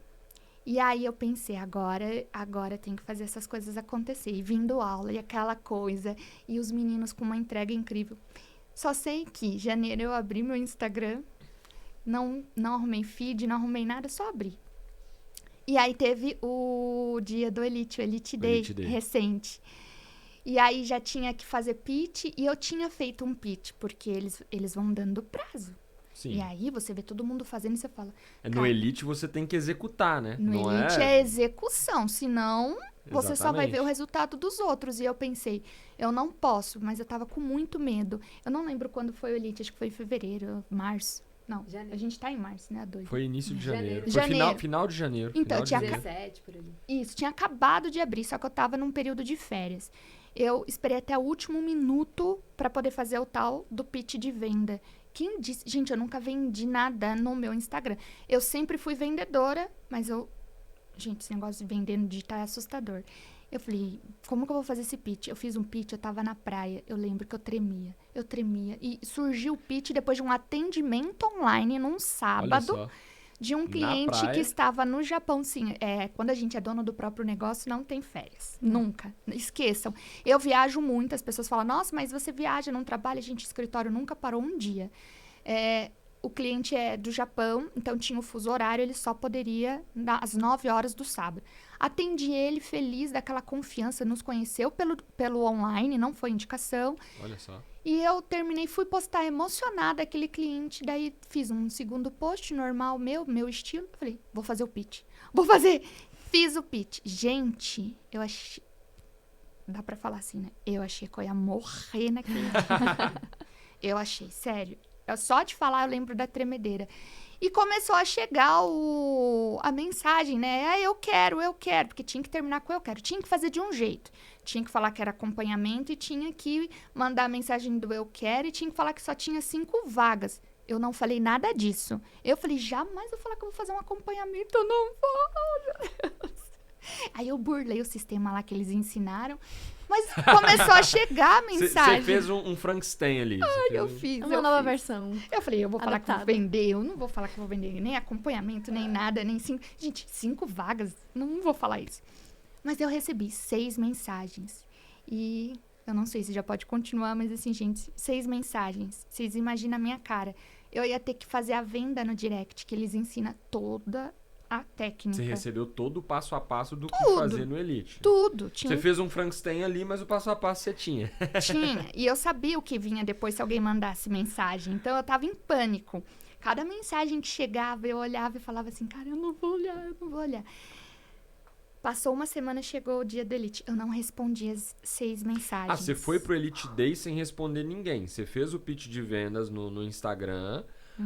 E aí eu pensei, agora tem que fazer essas coisas acontecer. E vindo aula e aquela coisa. E os meninos com uma entrega incrível. Só sei que em janeiro eu abri meu Instagram. Não arrumei feed, não arrumei nada, só abri. E aí teve o dia do Elite, o Elite Day, Elite Day. recente. E aí já tinha que fazer pitch e eu tinha feito um pitch, porque eles vão dando prazo. Sim. E aí você vê todo mundo fazendo e você fala... No cara, Elite você tem que executar, né? No Não Elite é execução, senão você só vai ver o Exatamente. resultado dos outros. E eu pensei, eu não posso, mas eu tava com muito medo. Eu não lembro quando foi o Elite, acho que foi em fevereiro, março. Não, Janeiro. a gente tá em março, né, doido? Foi início de Janeiro. janeiro. Foi Janeiro. final de janeiro. Então, final de tinha janeiro. 17, por ali. Isso, tinha acabado de abrir, só que eu tava num período de férias. Eu esperei até o último minuto pra poder fazer o tal do pitch de venda. Quem disse? Gente, eu nunca vendi nada no meu Instagram. Eu sempre fui vendedora, mas eu... Gente, esse negócio de vender no digital é assustador. Eu falei, como que eu vou fazer esse pitch? Eu fiz um pitch, eu tava na praia, eu lembro que eu tremia. E surgiu o pitch depois de um atendimento online num Olha sábado só. de um Na cliente praia. que estava no Japão. Sim, quando a gente é dono do próprio negócio, não tem férias. Nunca. Esqueçam. Eu viajo muito, as pessoas falam, nossa, mas você viaja, não trabalha? Gente, o escritório nunca parou um dia. O cliente é do Japão, então tinha o fuso horário, ele só poderia às 9 horas do sábado. Atendi ele feliz daquela confiança, nos conheceu pelo online, não foi indicação. Olha só. E eu terminei, fui postar emocionada aquele cliente, daí fiz um segundo post normal, meu estilo. Falei, vou fazer o pitch. Vou fazer! Fiz o pitch. Gente, eu achei... Dá pra falar assim, né? Eu achei que eu ia morrer naquele dia. Eu achei, sério. Só de falar eu lembro da tremedeira. E começou a chegar a mensagem, né? Eu quero, porque tinha que terminar com eu quero. Tinha que fazer de um jeito. Tinha que falar que era acompanhamento e tinha que mandar a mensagem do eu quero e tinha que falar que só tinha 5 vagas. Eu não falei nada disso. Eu falei, jamais eu vou falar que eu vou fazer um acompanhamento. Eu não vou, meu Deus. Aí eu burlei o sistema lá que eles ensinaram. Mas começou a chegar a mensagem. Você fez um Frankenstein ali. Eu fiz. Uma nova versão. Eu falei, eu vou falar que vou Adaptada. vender. Eu não vou falar que vou vender nem acompanhamento, nem nada, nem 5. Gente, 5 vagas. Não vou falar isso. Mas eu recebi 6 mensagens. E eu não sei se já pode continuar, mas assim, gente, 6 mensagens. Vocês imaginam a minha cara. Eu ia ter que fazer a venda no direct, que eles ensinam toda a técnica. Você recebeu todo o passo a passo do que Tudo. fazer no Elite. Tudo. Você fez um Frankenstein ali, mas o passo a passo você tinha. Tinha. E eu sabia o que vinha depois se alguém mandasse mensagem. Então, eu tava em pânico. Cada mensagem que chegava, eu olhava e falava assim, cara, eu não vou olhar. Passou uma semana, chegou o dia do Elite. Eu não respondi as 6 mensagens. Ah, você foi pro Elite Day sem responder ninguém. Você fez o pitch de vendas no Instagram,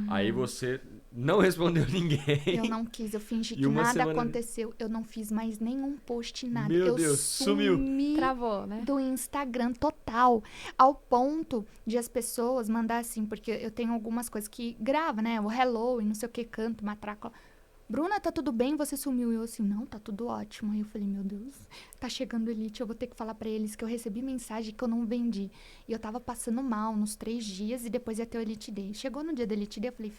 aí você não respondeu ninguém. Eu não quis, eu fingi E que uma nada semana- aconteceu. Eu não fiz mais nenhum post, nada. Meu eu Deus, sumiu. sumi Travou, né? do Instagram total, ao ponto de as pessoas mandar assim, porque eu tenho algumas coisas que grava, né? O hello e não sei o que, canto, matraca. Bruna, tá tudo bem? Você sumiu. E eu assim, não, tá tudo ótimo. Aí eu falei, meu Deus, tá chegando o Elite, eu vou ter que falar pra eles que eu recebi mensagem que eu não vendi. E eu tava passando mal nos 3 dias e depois ia ter o Elite Day. Chegou no dia do Elite Day, eu falei,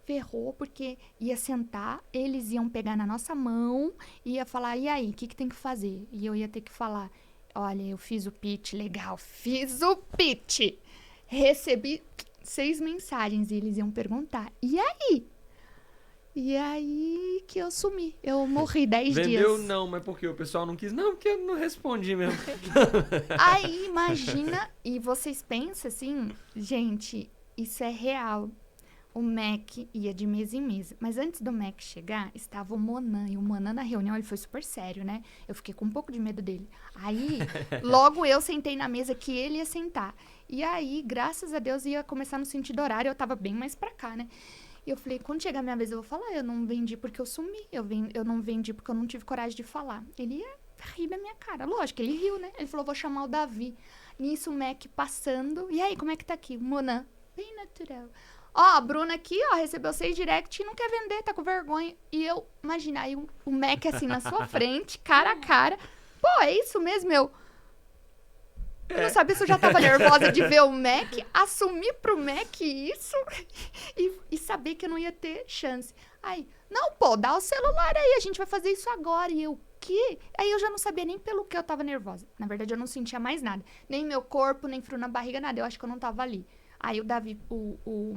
ferrou, porque ia sentar, eles iam pegar na nossa mão e ia falar, e aí, o que tem que fazer? E eu ia ter que falar, olha, eu fiz o pitch, legal, fiz o pitch. Recebi 6 mensagens e eles iam perguntar, e aí? E aí que eu sumi. Eu morri 10 dias. Vendeu não, mas por quê? O pessoal não quis? Não, porque eu não respondi mesmo. Aí, imagina, e vocês pensam assim, gente, isso é real. O Mac ia de mesa em mesa. Mas antes do Mac chegar, estava o Monan. E o Monan na reunião, ele foi super sério, né? Eu fiquei com um pouco de medo dele. Aí, logo eu sentei na mesa que ele ia sentar. E aí, graças a Deus, ia começar no sentido horário. Eu tava bem mais pra cá, né? E eu falei, quando chegar a minha vez, eu vou falar. Eu não vendi porque eu sumi. Eu não vendi porque eu não tive coragem de falar. Ele ia rir da minha cara. Lógico, ele riu, né? Ele falou, vou chamar o Davi. Nisso, o Mac passando. E aí, como é que tá aqui? Monan, bem natural. Ó, a Bruna aqui, ó, recebeu 6 direct e não quer vender, tá com vergonha. E eu, imagina, aí o Mac assim na sua frente, cara a cara. Pô, é isso mesmo, eu não sabia se eu já tava nervosa de ver o Mac, assumir pro Mac isso e saber que eu não ia ter chance. Aí, não, pô, dá o celular aí, a gente vai fazer isso agora. E eu, o quê? Aí eu já não sabia nem pelo que eu tava nervosa. Na verdade, eu não sentia mais nada. Nem meu corpo, nem frio na barriga, nada. Eu acho que eu não tava ali. Aí o Davi, o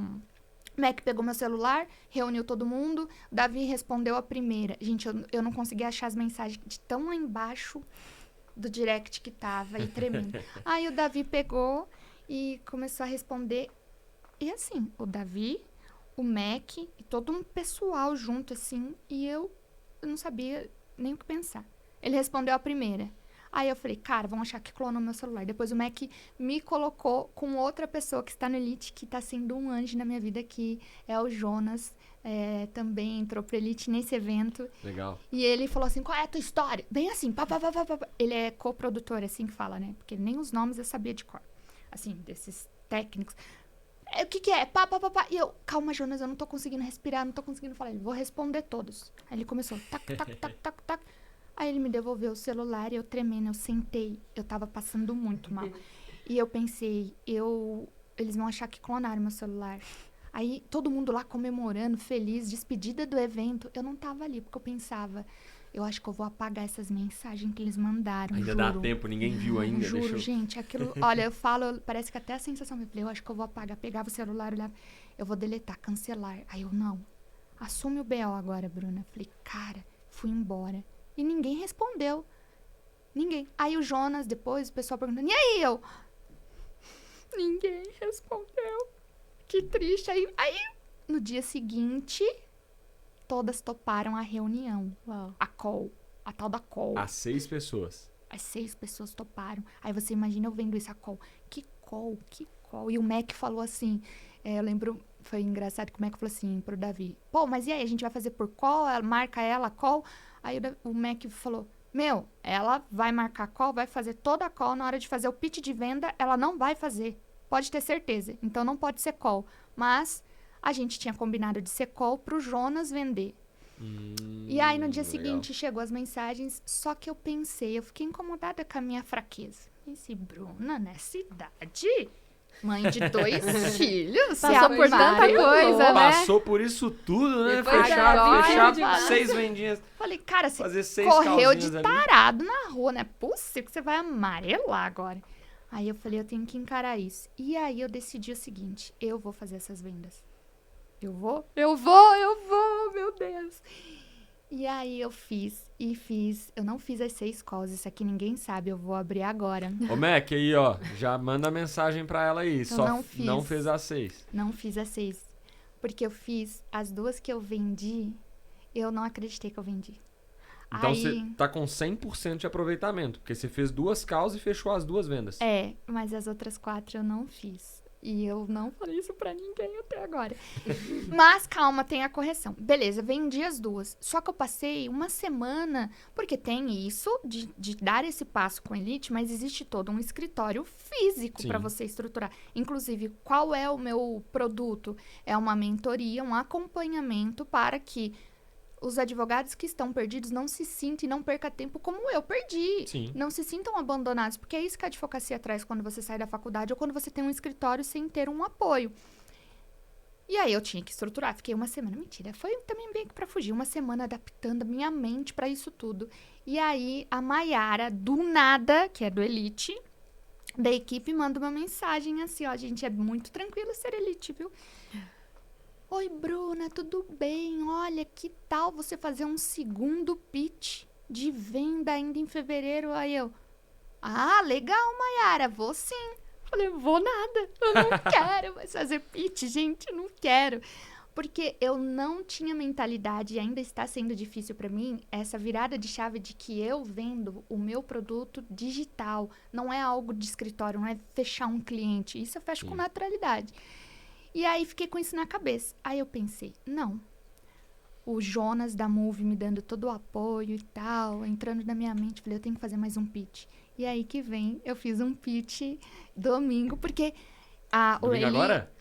Mac pegou meu celular, reuniu todo mundo. O Davi respondeu a primeira. Gente, eu não conseguia achar as mensagens de tão lá embaixo do direct que tava e tremendo. Aí o Davi pegou e começou a responder E assim, o Davi, o Mac e todo um pessoal junto, assim, e eu não sabia nem o que pensar. Ele respondeu a primeira. Aí eu falei, cara, vão achar que clonou meu celular. Depois o Mac me colocou com outra pessoa que está no Elite, que está sendo um anjo na minha vida, que é o Jonas. Também entrou pro Elite nesse evento. Legal. E ele falou assim, qual é a tua história? Bem assim, pá. Ele é coprodutor, assim que fala, né? Porque nem os nomes eu sabia de cor. Assim, desses técnicos. O que é? Pá. E eu, calma, Jonas, eu não tô conseguindo respirar, não tô conseguindo falar. Ele, vou responder todos. Aí ele começou, tac. Aí ele me devolveu o celular e eu tremendo, eu sentei. Eu tava passando muito mal. E eu pensei, eles vão achar que clonaram meu celular. Aí todo mundo lá comemorando, feliz, despedida do evento. Eu não tava ali, porque eu pensava, eu acho que eu vou apagar essas mensagens que eles mandaram, Ainda juro. dá tempo, ninguém viu ainda. Juro, gente, aquilo... Olha, eu falo, parece que até a sensação... Eu falei, eu acho que eu vou apagar. Pegava o celular, olhava, eu vou deletar, cancelar. Aí eu, não. Assume o BO agora, Bruna. Falei, cara, fui embora. E ninguém respondeu. Ninguém. Aí o Jonas, depois, o pessoal perguntando, e aí, eu? Ninguém respondeu. Que triste. Aí, no dia seguinte, todas toparam a reunião. Uau. A call. A tal da call. As 6 pessoas. As 6 pessoas toparam. Aí você imagina eu vendo isso, a call. Que call? E o Mac falou assim, eu lembro, foi engraçado que o Mac falou assim pro Davi, pô, mas e aí, a gente vai fazer por call? Marca ela, call? Aí o Mac falou, ela vai marcar call, vai fazer toda a call, na hora de fazer o pitch de venda, ela não vai fazer. Pode ter certeza. Então, não pode ser call. Mas a gente tinha combinado de ser call pro Jonas vender. E aí, no dia seguinte, chegou as mensagens. Só que eu fiquei incomodada com a minha fraqueza. Pensei, Bruna, nessa idade? Mãe de 2 filhos? Passou por tanta coisa, né? Passou por isso tudo, né? Depois Fechar 6 vendinhas. Falei, cara, você Fazer 6 correu de calzinhas ali. tarado na rua, não é possível que você vai amarelar agora. Aí eu falei, eu tenho que encarar isso. E aí eu decidi o seguinte, eu vou fazer essas vendas. Eu vou, meu Deus. E aí eu fiz. Eu não fiz as 6 calls, isso aqui ninguém sabe, eu vou abrir agora. Ô, Mac, aí, ó, já manda mensagem pra ela aí. Só não fez as 6. Não fiz as 6. Porque eu fiz as 2 que eu vendi, eu não acreditei que eu vendi. Então aí, você tá com 100% de aproveitamento, porque você fez 2 calls e fechou as 2 vendas. Mas as outras 4 eu não fiz. E eu não falei isso pra ninguém até agora. Mas calma, tem a correção. Beleza, vendi as 2. Só que eu passei uma semana, porque tem isso de dar esse passo com Elite, mas existe todo um escritório físico para você estruturar. Inclusive, qual é o meu produto? É uma mentoria, um acompanhamento para que os advogados que estão perdidos não se sintam e não percam tempo como eu perdi. Sim. Não se sintam abandonados, porque é isso que a advocacia traz quando você sai da faculdade ou quando você tem um escritório sem ter um apoio. E aí eu tinha que estruturar. Fiquei uma semana. Mentira, foi também bem que pra fugir. Uma semana adaptando a minha mente pra isso tudo. E aí a Maiara, do nada, que é do Elite, da equipe, manda uma mensagem assim, ó, gente, é muito tranquilo ser Elite, viu? Oi, Bruna, tudo bem? Olha, que tal você fazer um segundo pitch de venda ainda em fevereiro? Aí eu, legal, Maiara, vou sim. Falei, vou nada, eu não quero mais fazer pitch, gente, não quero. Porque eu não tinha mentalidade e ainda está sendo difícil para mim essa virada de chave de que eu vendo o meu produto digital. Não é algo de escritório, não é fechar um cliente. Isso eu fecho com naturalidade. E aí fiquei com isso na cabeça. Aí eu pensei, não. O Jonas da Move me dando todo o apoio e tal, entrando na minha mente. Falei, eu tenho que fazer mais um pitch. E aí que vem, eu fiz um pitch domingo, porque Domingo agora?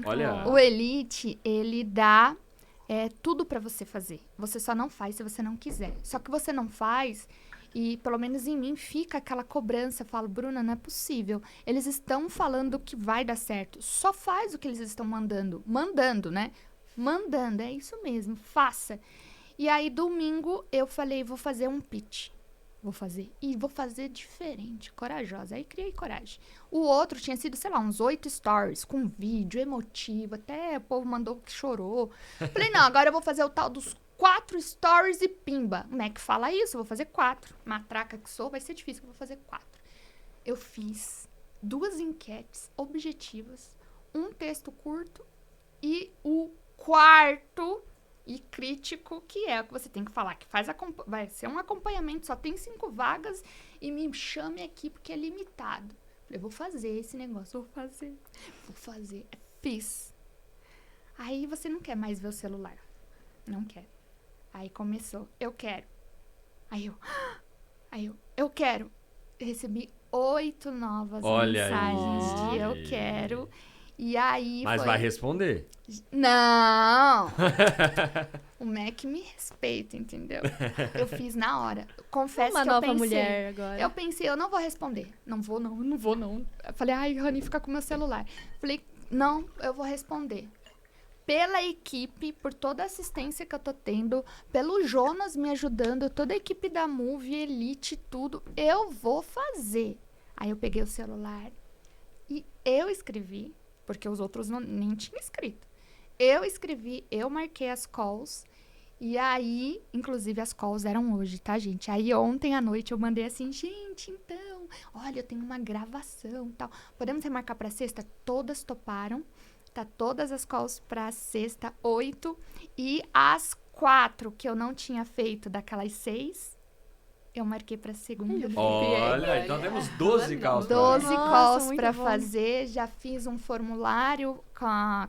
Olha. O Elite, ele dá tudo pra você fazer. Você só não faz se você não quiser. Só que você não faz... E, pelo menos em mim, fica aquela cobrança. Eu falo, Bruna, não é possível. Eles estão falando que vai dar certo. Só faz o que eles estão mandando. Mandando, né? Mandando, é isso mesmo. Faça. E aí, domingo, eu falei, vou fazer um pitch. Vou fazer. E vou fazer diferente, corajosa. Aí, criei coragem. O outro tinha sido, sei lá, uns 8 stories, com vídeo, emotivo. Até o povo mandou que chorou. Falei, não, agora eu vou fazer o tal dos 4 stories e pimba. O Mac fala isso, eu vou fazer 4. Matraca que sou, vai ser difícil, eu vou fazer 4. Eu fiz 2 enquetes objetivas, um texto curto e o quarto e crítico, que é o que você tem que falar, que vai ser um acompanhamento, só tem 5 vagas e me chame aqui porque é limitado. Eu vou fazer esse negócio, vou fazer. Fiz. Aí você não quer mais ver o celular. Não quer. Aí começou, eu quero. Aí eu quero. Eu recebi 8 novas mensagens de eu quero. E aí Mas vai responder. Não! O Mac me respeita, entendeu? Eu fiz na hora. Confesso Uma que eu nova pensei. mulher agora. Eu pensei, eu não vou responder. Não vou, não. Eu falei, ai, Rani, fica com o meu celular. Falei, não, eu vou responder. Pela equipe, por toda a assistência que eu tô tendo, pelo Jonas me ajudando, toda a equipe da Move, Elite, tudo, eu vou fazer. Aí eu peguei o celular e eu escrevi, porque os outros nem tinham escrito. Eu escrevi, eu marquei as calls, e aí, inclusive as calls eram hoje, tá, gente? Aí ontem à noite eu mandei assim, gente, então, olha, eu tenho uma gravação e tal. Podemos remarcar pra sexta? Todas toparam. Tá todas as calls pra sexta, 8. E as 4 que eu não tinha feito daquelas 6, eu marquei pra segunda. Olha, então temos 12 calls. 12 Nossa, calls muito pra bom. fazer. Já fiz um formulário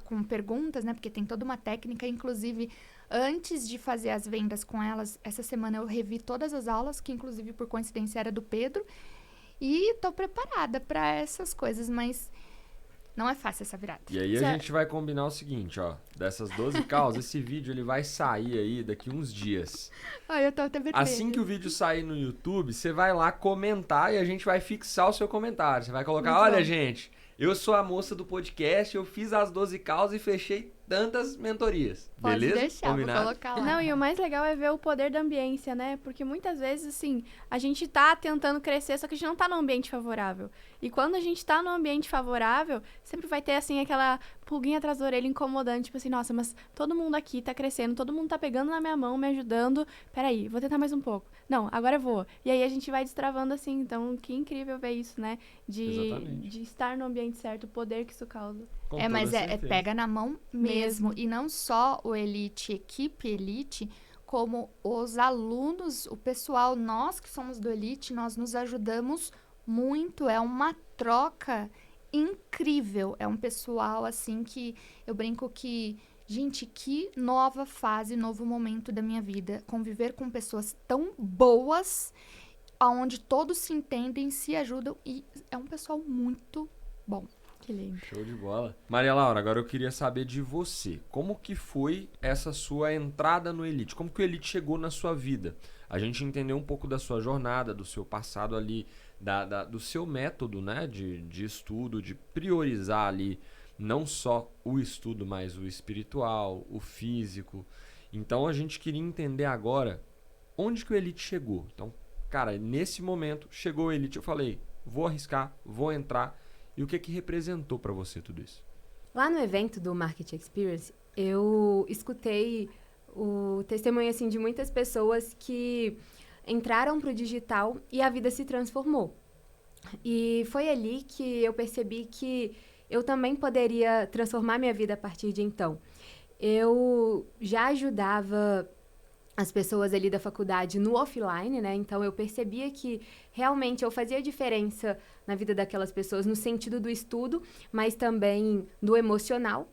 com perguntas, né? Porque tem toda uma técnica. Inclusive, antes de fazer as vendas com elas, essa semana eu revi todas as aulas, que inclusive por coincidência era do Pedro. E tô preparada pra essas coisas, mas não é fácil essa virada. E aí a gente vai combinar o seguinte, ó. Dessas 12 calls, esse vídeo ele vai sair aí daqui uns dias. Ai, eu tô até vermelha. Assim que o vídeo sair no YouTube, você vai lá comentar e a gente vai fixar o seu comentário. Você vai colocar, Muito olha, bom. gente, eu sou a moça do podcast, eu fiz as 12 calls e fechei tantas mentorias. Pode Beleza? deixar, Combinado? vou colocar lá. Não, e o mais legal é ver o poder da ambiência, né? Porque muitas vezes, assim, a gente tá tentando crescer, só que a gente não tá num ambiente favorável. E quando a gente tá num ambiente favorável, sempre vai ter, assim, aquela pulguinha atrás da orelha incomodante, tipo assim, nossa, mas todo mundo aqui tá crescendo, todo mundo tá pegando na minha mão, me ajudando. Peraí, vou tentar mais um pouco. Não, agora eu vou. E aí a gente vai destravando assim, então que incrível ver isso, né? Exatamente. De estar no ambiente certo, o poder que isso causa. Com Mas toda é certeza. pega na mão mesmo. E não só o Elite, equipe Elite, como os alunos, o pessoal, nós que somos do Elite, nós nos ajudamos muito. É uma troca incrível. É um pessoal, assim, que eu brinco que, gente, que nova fase, novo momento da minha vida. Conviver com pessoas tão boas, onde todos se entendem, se ajudam. E é um pessoal muito bom. Que lindo. Show de bola. Maria Laura, agora eu queria saber de você. Como que foi essa sua entrada no Elite? Como que o Elite chegou na sua vida? A gente entendeu um pouco da sua jornada, do seu passado ali, do seu método, né, de estudo, de priorizar ali não só o estudo, mas o espiritual, o físico. Então a gente queria entender agora onde que o Elite chegou. Então, cara, nesse momento chegou o Elite, eu falei, vou arriscar, vou entrar. E o que representou para você tudo isso? Lá no evento do Market Experience, eu escutei o testemunho assim, de muitas pessoas que entraram para o digital e a vida se transformou. E foi ali que eu percebi que eu também poderia transformar minha vida a partir de então. Eu já ajudava as pessoas ali da faculdade no offline, né? Então, eu percebia que realmente eu fazia diferença na vida daquelas pessoas no sentido do estudo, mas também do emocional.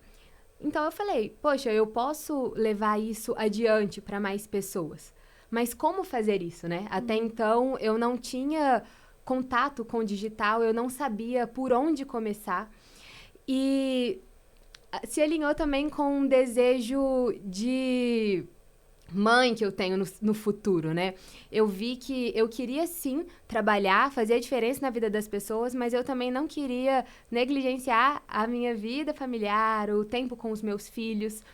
Então, eu falei, poxa, eu posso levar isso adiante para mais pessoas. Mas como fazer isso, né? Até então, eu não tinha contato com o digital, eu não sabia por onde começar. E se alinhou também com um desejo de mãe que eu tenho no futuro, né? Eu vi que eu queria, sim, trabalhar, fazer a diferença na vida das pessoas, mas eu também não queria negligenciar a minha vida familiar, o tempo com os meus filhos.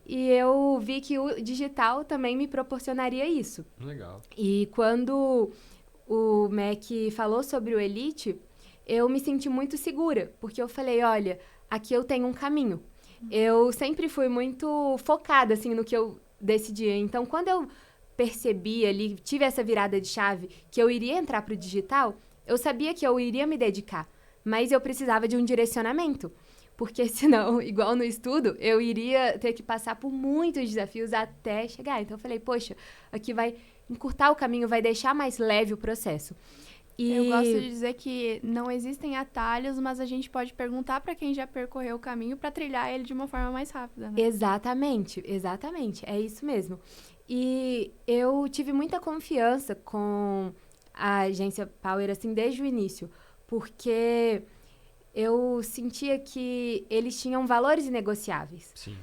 E eu vi que o digital também me proporcionaria isso. Legal. E quando o Mac falou sobre o Elite, eu me senti muito segura, porque eu falei, olha, aqui eu tenho um caminho. Eu sempre fui muito focada, assim, no que eu decidia. Então, quando eu percebi ali, tive essa virada de chave, que eu iria entrar para o digital, eu sabia que eu iria me dedicar, mas eu precisava de um direcionamento, porque senão, igual no estudo, eu iria ter que passar por muitos desafios até chegar. Então eu falei, poxa, aqui vai encurtar o caminho, vai deixar mais leve o processo. E Eu gosto de dizer que não existem atalhos, mas a gente pode perguntar para quem já percorreu o caminho para trilhar ele de uma forma mais rápida, né? Exatamente, é isso mesmo. E eu tive muita confiança com a agência Power, assim, desde o início, porque eu sentia que eles tinham valores inegociáveis. Sim.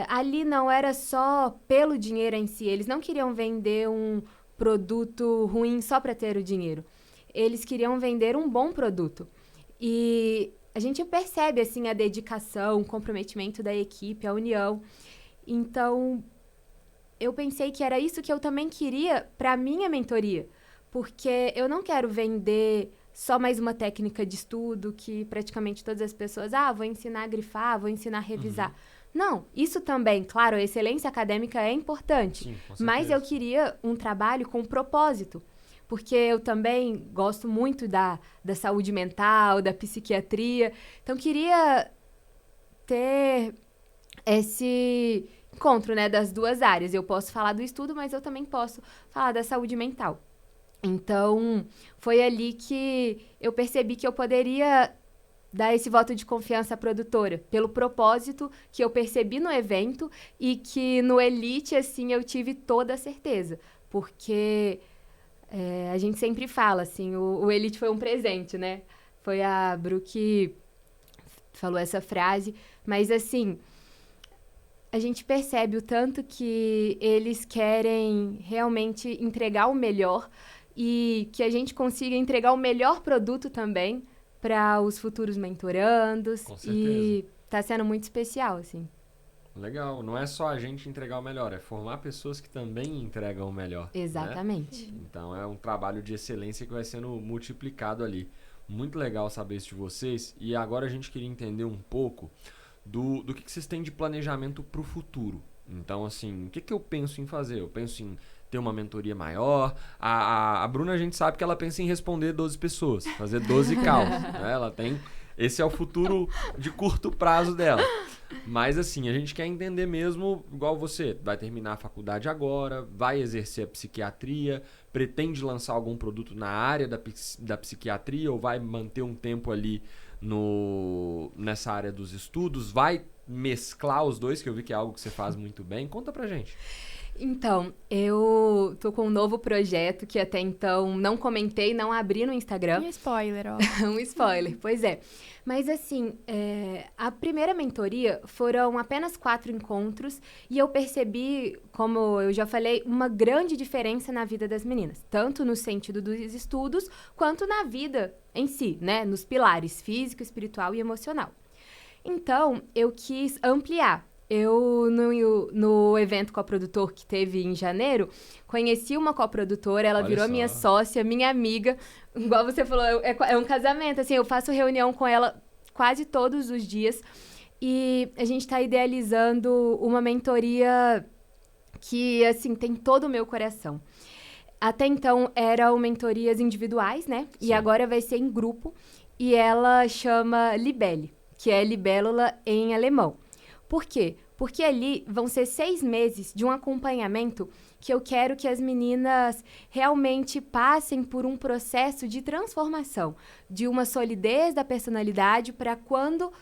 Ali não era só pelo dinheiro em si, eles não queriam vender um produto ruim só para ter o dinheiro. Eles queriam vender um bom produto. E a gente percebe, assim, a dedicação, o comprometimento da equipe, a união. Então, eu pensei que era isso que eu também queria para a minha mentoria. Porque eu não quero vender só mais uma técnica de estudo que praticamente todas as pessoas, vou ensinar a grifar, vou ensinar a revisar. Não, isso também, claro, a excelência acadêmica é importante. Sim, com certeza. Mas eu queria um trabalho com propósito. Porque eu também gosto muito da saúde mental, da psiquiatria. Então, queria ter esse encontro, né, das duas áreas. Eu posso falar do estudo, mas eu também posso falar da saúde mental. Então, foi ali que eu percebi que eu poderia dar esse voto de confiança à produtora, pelo propósito que eu percebi no evento e que no Elite, assim, eu tive toda a certeza. Porque a gente sempre fala, assim, o Elite foi um presente, né? Foi a Bru que falou essa frase, mas, assim, a gente percebe o tanto que eles querem realmente entregar o melhor e que a gente consiga entregar o melhor produto também para os futuros mentorandos. Com certeza. E tá sendo muito especial, assim. Legal. Não é só a gente entregar o melhor, é formar pessoas que também entregam o melhor. Exatamente. Né? Então é um trabalho de excelência que vai sendo multiplicado ali. Muito legal saber isso de vocês. E agora a gente queria entender um pouco do que vocês têm de planejamento para o futuro. Então, assim, o que eu penso em fazer? Eu penso em ter uma mentoria maior. A Bruna, a gente sabe que ela pensa em responder 12 pessoas, fazer 12 calls. Né? Ela tem... Esse é o futuro de curto prazo dela. Mas, assim, a gente quer entender mesmo, igual você, vai terminar a faculdade agora, vai exercer a psiquiatria, pretende lançar algum produto na área da psiquiatria ou vai manter um tempo ali nessa área dos estudos, vai mesclar os dois, que eu vi que é algo que você faz muito bem. Conta pra gente. Então, eu tô com um novo projeto que até então não comentei, não abri no Instagram. E spoiler, ó. Um spoiler, pois é. Mas assim, a primeira mentoria foram apenas 4 encontros e eu percebi, como eu já falei, uma grande diferença na vida das meninas. Tanto no sentido dos estudos, quanto na vida em si, né? Nos pilares físico, espiritual e emocional. Então, eu quis ampliar. Eu, no evento coprodutor que teve em janeiro, conheci uma coprodutora, ela Olha virou só. minha sócia, minha amiga. Igual você falou, é um casamento, assim, eu faço reunião com ela quase todos os dias. E a gente está idealizando uma mentoria que, assim, tem todo o meu coração. Até então, eram mentorias individuais, né? Sim. E agora vai ser em grupo. E ela chama Libelle, que é libélula em alemão. Por quê? Porque ali vão ser 6 meses de um acompanhamento que eu quero que as meninas realmente passem por um processo de transformação, de uma solidez da personalidade para quando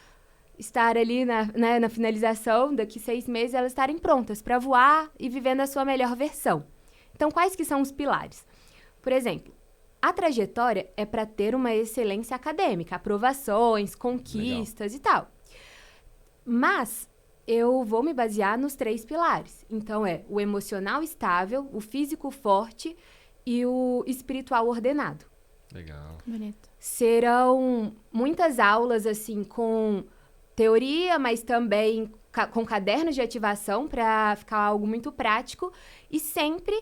estar ali na finalização, daqui 6 meses, elas estarem prontas para voar e vivendo a sua melhor versão. Então, quais que são os pilares? Por exemplo, a trajetória é para ter uma excelência acadêmica, aprovações, conquistas e tal. Mas eu vou me basear nos 3 pilares. Então, o emocional estável, o físico forte e o espiritual ordenado. Legal. Bonito. Serão muitas aulas, assim, com teoria, mas também com cadernos de ativação para ficar algo muito prático. E sempre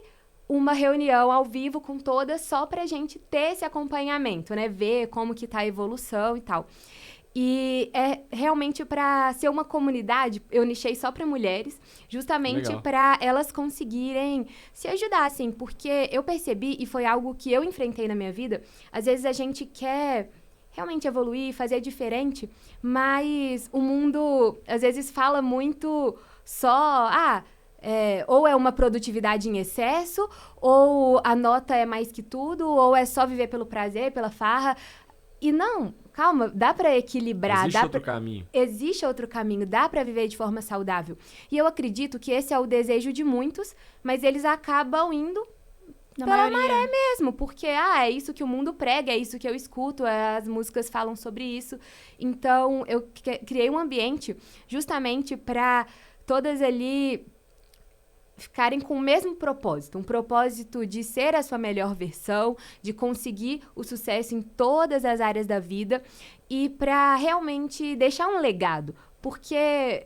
uma reunião ao vivo com todas, só para a gente ter esse acompanhamento, né? Ver como que tá a evolução e tal. E é realmente para ser uma comunidade, eu nichei só para mulheres, justamente para elas conseguirem se ajudar, assim, porque eu percebi, e foi algo que eu enfrentei na minha vida, às vezes a gente quer realmente evoluir, fazer diferente, mas o mundo, às vezes, fala muito só... ou é uma produtividade em excesso, ou a nota é mais que tudo, ou é só viver pelo prazer, pela farra. E não, calma, dá pra equilibrar. Existe outro caminho. Existe outro caminho, dá pra viver de forma saudável. E eu acredito que esse é o desejo de muitos, mas eles acabam indo pela maré mesmo, porque é isso que o mundo prega, é isso que eu escuto, as músicas falam sobre isso. Então, eu criei um ambiente justamente pra todas ali ficarem com o mesmo propósito, um propósito de ser a sua melhor versão, de conseguir o sucesso em todas as áreas da vida e para realmente deixar um legado, porque,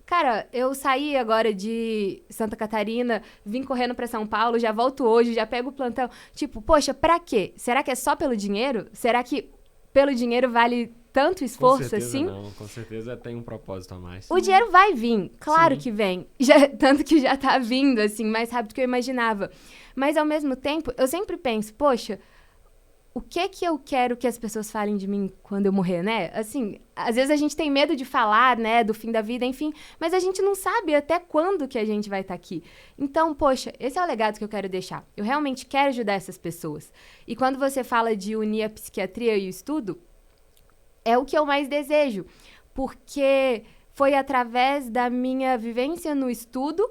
cara, eu saí agora de Santa Catarina, vim correndo para São Paulo, já volto hoje, já pego o plantão, tipo, poxa, pra quê? Será que é só pelo dinheiro? Será que pelo dinheiro vale tanto esforço assim? Não, com certeza tem um propósito a mais. O dinheiro vai vir, claro que vem. Tanto que já tá vindo, assim, mais rápido do que eu imaginava. Mas, ao mesmo tempo, eu sempre penso, poxa, o que eu quero que as pessoas falem de mim quando eu morrer, né? Assim, às vezes a gente tem medo de falar, né, do fim da vida, enfim, mas a gente não sabe até quando que a gente vai estar aqui. Então, poxa, esse é o legado que eu quero deixar. Eu realmente quero ajudar essas pessoas. E quando você fala de unir a psiquiatria e o estudo, é o que eu mais desejo, porque foi através da minha vivência no estudo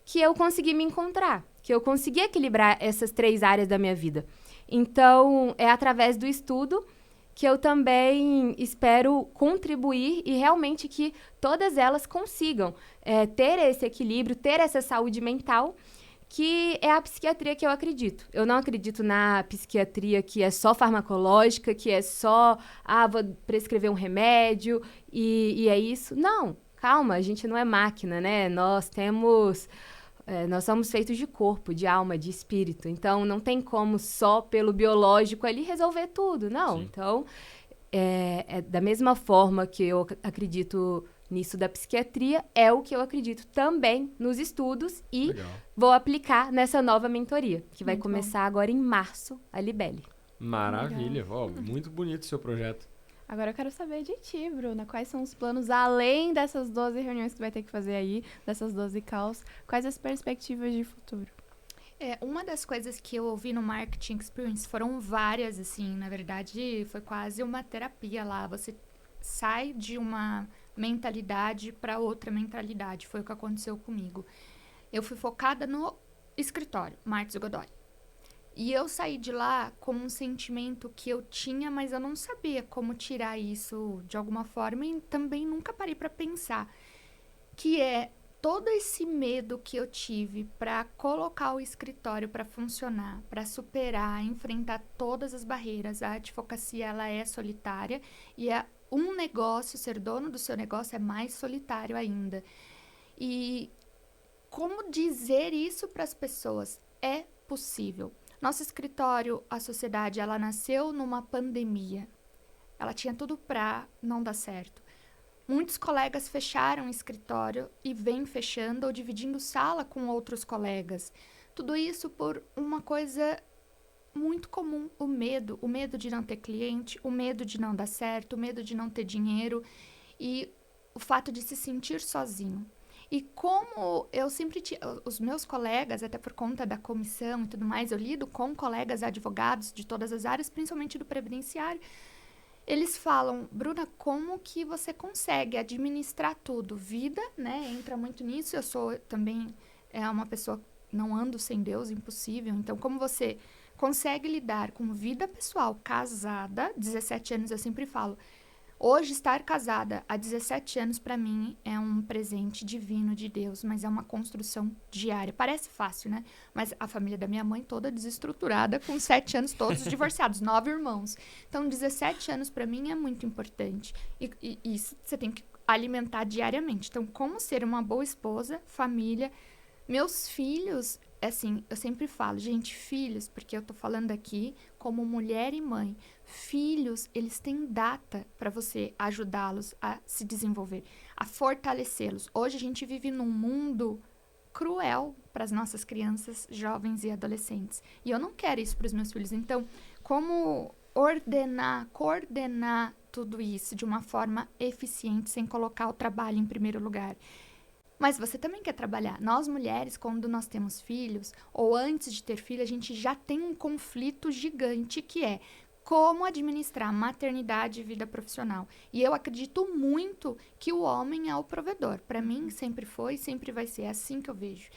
que eu consegui me encontrar, que eu consegui equilibrar essas 3 áreas da minha vida. Então, é através do estudo que eu também espero contribuir e realmente que todas elas consigam ter esse equilíbrio, ter essa saúde mental, que é a psiquiatria que eu acredito. Eu não acredito na psiquiatria que é só farmacológica, que é só, vou prescrever um remédio e é isso. Não, calma, a gente não é máquina, né? Nós somos feitos de corpo, de alma, de espírito. Então, não tem como só pelo biológico ali resolver tudo, não. Sim. Então, da mesma forma que eu acredito nisso da psiquiatria, é o que eu acredito também nos estudos e vou aplicar nessa nova mentoria, que vai começar agora em março, a Libele. Maravilha, muito bonito o seu projeto. Agora eu quero saber de ti, Bruna, quais são os planos, além dessas 12 reuniões que tu vai ter que fazer aí, dessas 12 calls, quais as perspectivas de futuro? Uma das coisas que eu ouvi no Marketing Experience foram várias, assim, na verdade foi quase uma terapia lá, você sai de uma mentalidade para outra mentalidade. Foi o que aconteceu comigo. Eu fui focada no escritório, Martins e Godoy. E eu saí de lá com um sentimento que eu tinha, mas eu não sabia como tirar isso de alguma forma e também nunca parei para pensar. Que é todo esse medo que eu tive para colocar o escritório para funcionar, para superar, enfrentar todas as barreiras. A advocacia, ela é solitária e um negócio, ser dono do seu negócio é mais solitário ainda. E como dizer isso para as pessoas? É possível. Nosso escritório, a sociedade, ela nasceu numa pandemia. Ela tinha tudo para não dar certo. Muitos colegas fecharam o escritório e vêm fechando ou dividindo sala com outros colegas. Tudo isso por uma coisa muito comum, o medo de não ter cliente, o medo de não dar certo, o medo de não ter dinheiro e o fato de se sentir sozinho. E como eu sempre tinha, os meus colegas, até por conta da comissão e tudo mais, eu lido com colegas advogados de todas as áreas, principalmente do previdenciário, eles falam, Bruna, como que você consegue administrar tudo? Vida, né, entra muito nisso, eu sou também uma pessoa, não ando sem Deus, impossível, então como você consegue lidar com vida pessoal, casada, 17 anos eu sempre falo, hoje estar casada há 17 anos para mim é um presente divino de Deus, mas é uma construção diária, parece fácil, né? Mas a família da minha mãe toda desestruturada, com 7 anos todos divorciados, 9 irmãos, então 17 anos para mim é muito importante e isso você tem que alimentar diariamente, então como ser uma boa esposa, família, meus filhos, assim, eu sempre falo, gente, filhos, porque eu tô falando aqui como mulher e mãe. Filhos, eles têm data para você ajudá-los a se desenvolver, a fortalecê-los. Hoje a gente vive num mundo cruel para as nossas crianças, jovens e adolescentes. E eu não quero isso para os meus filhos. Então, como coordenar tudo isso de uma forma eficiente, sem colocar o trabalho em primeiro lugar. Mas você também quer trabalhar. Nós, mulheres, quando nós temos filhos, ou antes de ter filho, a gente já tem um conflito gigante que é como administrar maternidade e vida profissional. E eu acredito muito que o homem é o provedor. Para mim, sempre foi, sempre vai ser. É assim que eu vejo.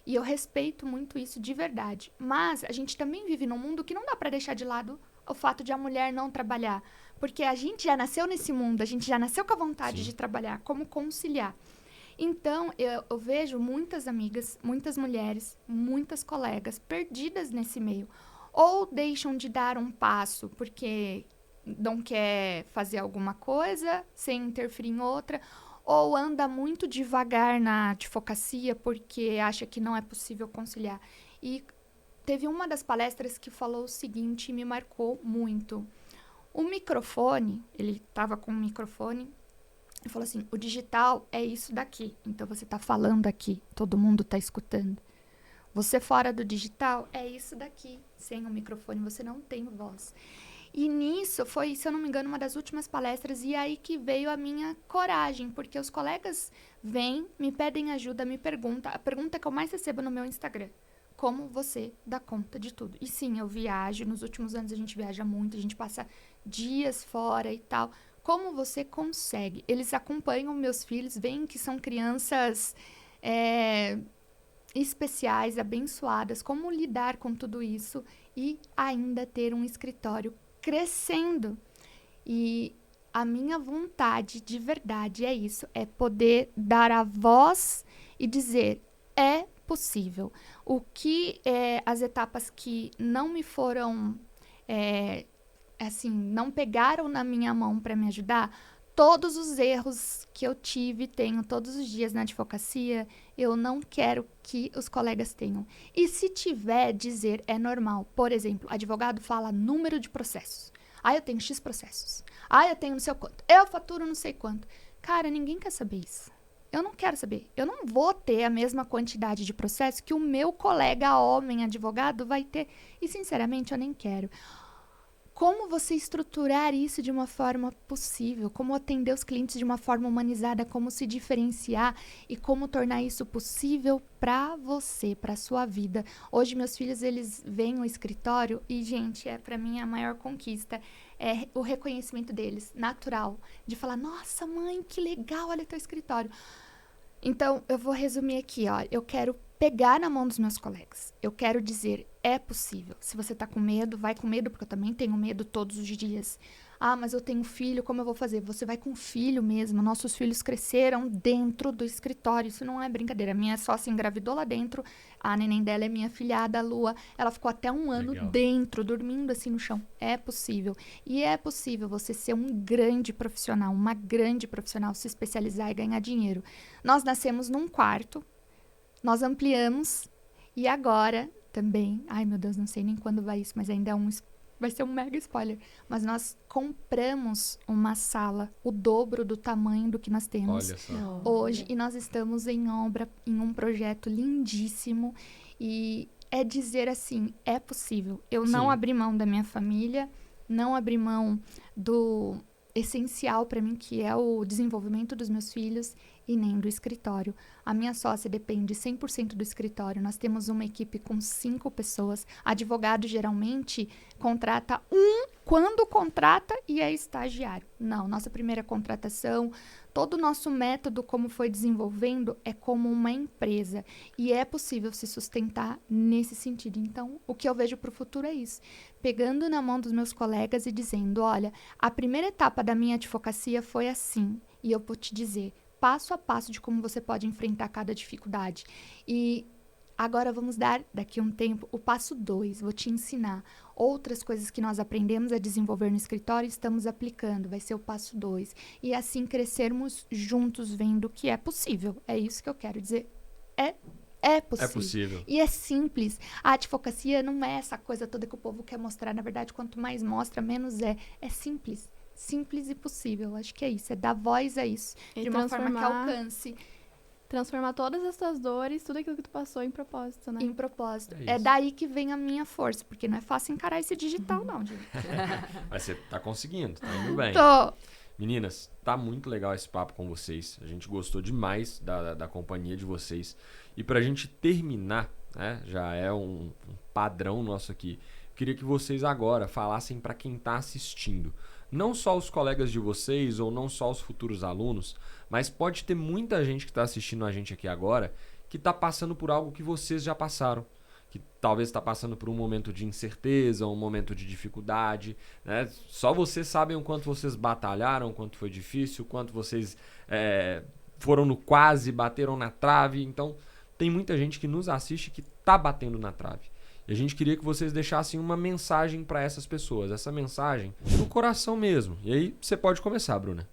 E eu respeito muito isso de verdade. Mas a gente também vive num mundo que não dá para deixar de lado o fato de a mulher não trabalhar. Porque a gente já nasceu nesse mundo, a gente já nasceu com a vontade de trabalhar. Como conciliar? Então, eu vejo muitas amigas, muitas mulheres, muitas colegas perdidas nesse meio. Ou deixam de dar um passo porque não quer fazer alguma coisa sem interferir em outra, ou anda muito devagar na advocacia porque acha que não é possível conciliar. E teve uma das palestras que falou o seguinte e me marcou muito. O microfone, ele estava com o microfone, e falou assim, o digital é isso daqui. Então, você está falando aqui, todo mundo está escutando. Você fora do digital é isso daqui. Sem o microfone, você não tem voz. E nisso foi, se eu não me engano, uma das últimas palestras. E aí que veio a minha coragem. Porque os colegas vêm, me pedem ajuda, me perguntam. A pergunta que eu mais recebo no meu Instagram. Como você dá conta de tudo? E sim, eu viajo. Nos últimos anos a gente viaja muito. A gente passa dias fora e tal. Como você consegue? Eles acompanham meus filhos, veem que são crianças especiais, abençoadas. Como lidar com tudo isso e ainda ter um escritório crescendo. E a minha vontade de verdade é isso, é poder dar a voz e dizer, é possível. O que as etapas que não me foram, assim, não pegaram na minha mão para me ajudar, todos os erros que eu tenho todos os dias na advocacia, eu não quero que os colegas tenham. E se tiver, dizer é normal. Por exemplo, advogado fala número de processos. Eu tenho X processos. Eu tenho não sei quanto. Eu faturo não sei quanto. Cara, ninguém quer saber isso. Eu não quero saber. Eu não vou ter a mesma quantidade de processos que o meu colega homem advogado vai ter. E, sinceramente, eu nem quero. Como você estruturar isso de uma forma possível? Como atender os clientes de uma forma humanizada? Como se diferenciar e como tornar isso possível para você, para sua vida? Hoje, meus filhos, eles vêm ao escritório e, gente, para mim a maior conquista é o reconhecimento deles, natural, de falar, nossa, mãe, que legal, olha teu escritório. Então, eu vou resumir aqui, ó. Eu quero pegar na mão dos meus colegas. Eu quero dizer, é possível. Se você tá com medo, vai com medo, porque eu também tenho medo todos os dias. Mas eu tenho filho, como eu vou fazer? Você vai com filho mesmo. Nossos filhos cresceram dentro do escritório. Isso não é brincadeira. Minha sócia engravidou lá dentro. A neném dela é minha filhada, a Lua. Ela ficou até um ano dentro, dormindo assim no chão. É possível. E é possível você ser um grande profissional, uma grande profissional, se especializar e ganhar dinheiro. Nós nascemos num quarto. Nós ampliamos e agora também, ai meu Deus, não sei nem quando vai isso, mas ainda vai ser um mega spoiler, mas nós compramos uma sala, o dobro do tamanho do que nós temos hoje, e nós estamos em obra, em um projeto lindíssimo, e é dizer assim, é possível. Eu não abri mão da minha família, não abri mão do essencial para mim, que é o desenvolvimento dos meus filhos, e nem do escritório. A minha sócia depende 100% do escritório. Nós temos uma equipe com 5 pessoas. Advogado, geralmente, contrata quando contrata e é estagiário. Não, nossa primeira contratação, todo o nosso método, como foi desenvolvendo, é como uma empresa. E é possível se sustentar nesse sentido. Então, o que eu vejo para o futuro é isso. Pegando na mão dos meus colegas e dizendo, olha, a primeira etapa da minha advocacia foi assim. E eu vou te dizer, passo a passo de como você pode enfrentar cada dificuldade. E agora vamos dar, daqui a um tempo, o passo 2. Vou te ensinar outras coisas que nós aprendemos a desenvolver no escritório e estamos aplicando. Vai ser o passo 2. E assim crescermos juntos, vendo que é possível. É isso que eu quero dizer. É possível. É possível. E é simples. A advocacia não é essa coisa toda que o povo quer mostrar. Na verdade, quanto mais mostra, menos é. É simples. Simples e possível. Acho que é isso. É dar voz a isso. E de uma forma que alcance transformar todas as tuas dores, tudo aquilo que tu passou em propósito, né? Em propósito. É É isso. daí que vem a minha força, porque não é fácil encarar esse digital, não, gente. Mas você tá conseguindo, tá indo bem. Tô. Meninas, tá muito legal esse papo com vocês. A gente gostou demais da companhia de vocês. E pra gente terminar, né, já é um padrão nosso aqui. Queria que vocês agora falassem pra quem tá assistindo. Não só os colegas de vocês ou não só os futuros alunos, mas pode ter muita gente que tá assistindo a gente aqui agora que tá passando por algo que vocês já passaram. Que talvez está passando por um momento de incerteza, um momento de dificuldade, né? Só vocês sabem o quanto vocês batalharam, o quanto foi difícil, o quanto vocês foram no quase, bateram na trave. Então, tem muita gente que nos assiste que está batendo na trave. E a gente queria que vocês deixassem uma mensagem para essas pessoas, essa mensagem do coração mesmo. E aí, você pode começar, Bruna.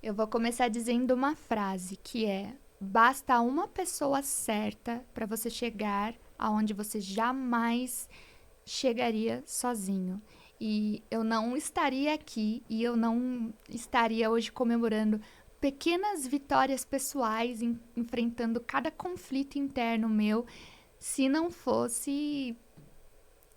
Eu vou começar dizendo uma frase que é: basta uma pessoa certa para você chegar aonde você jamais chegaria sozinho. E eu não estaria aqui e eu não estaria hoje comemorando pequenas vitórias pessoais, enfrentando cada conflito interno meu, se não fosse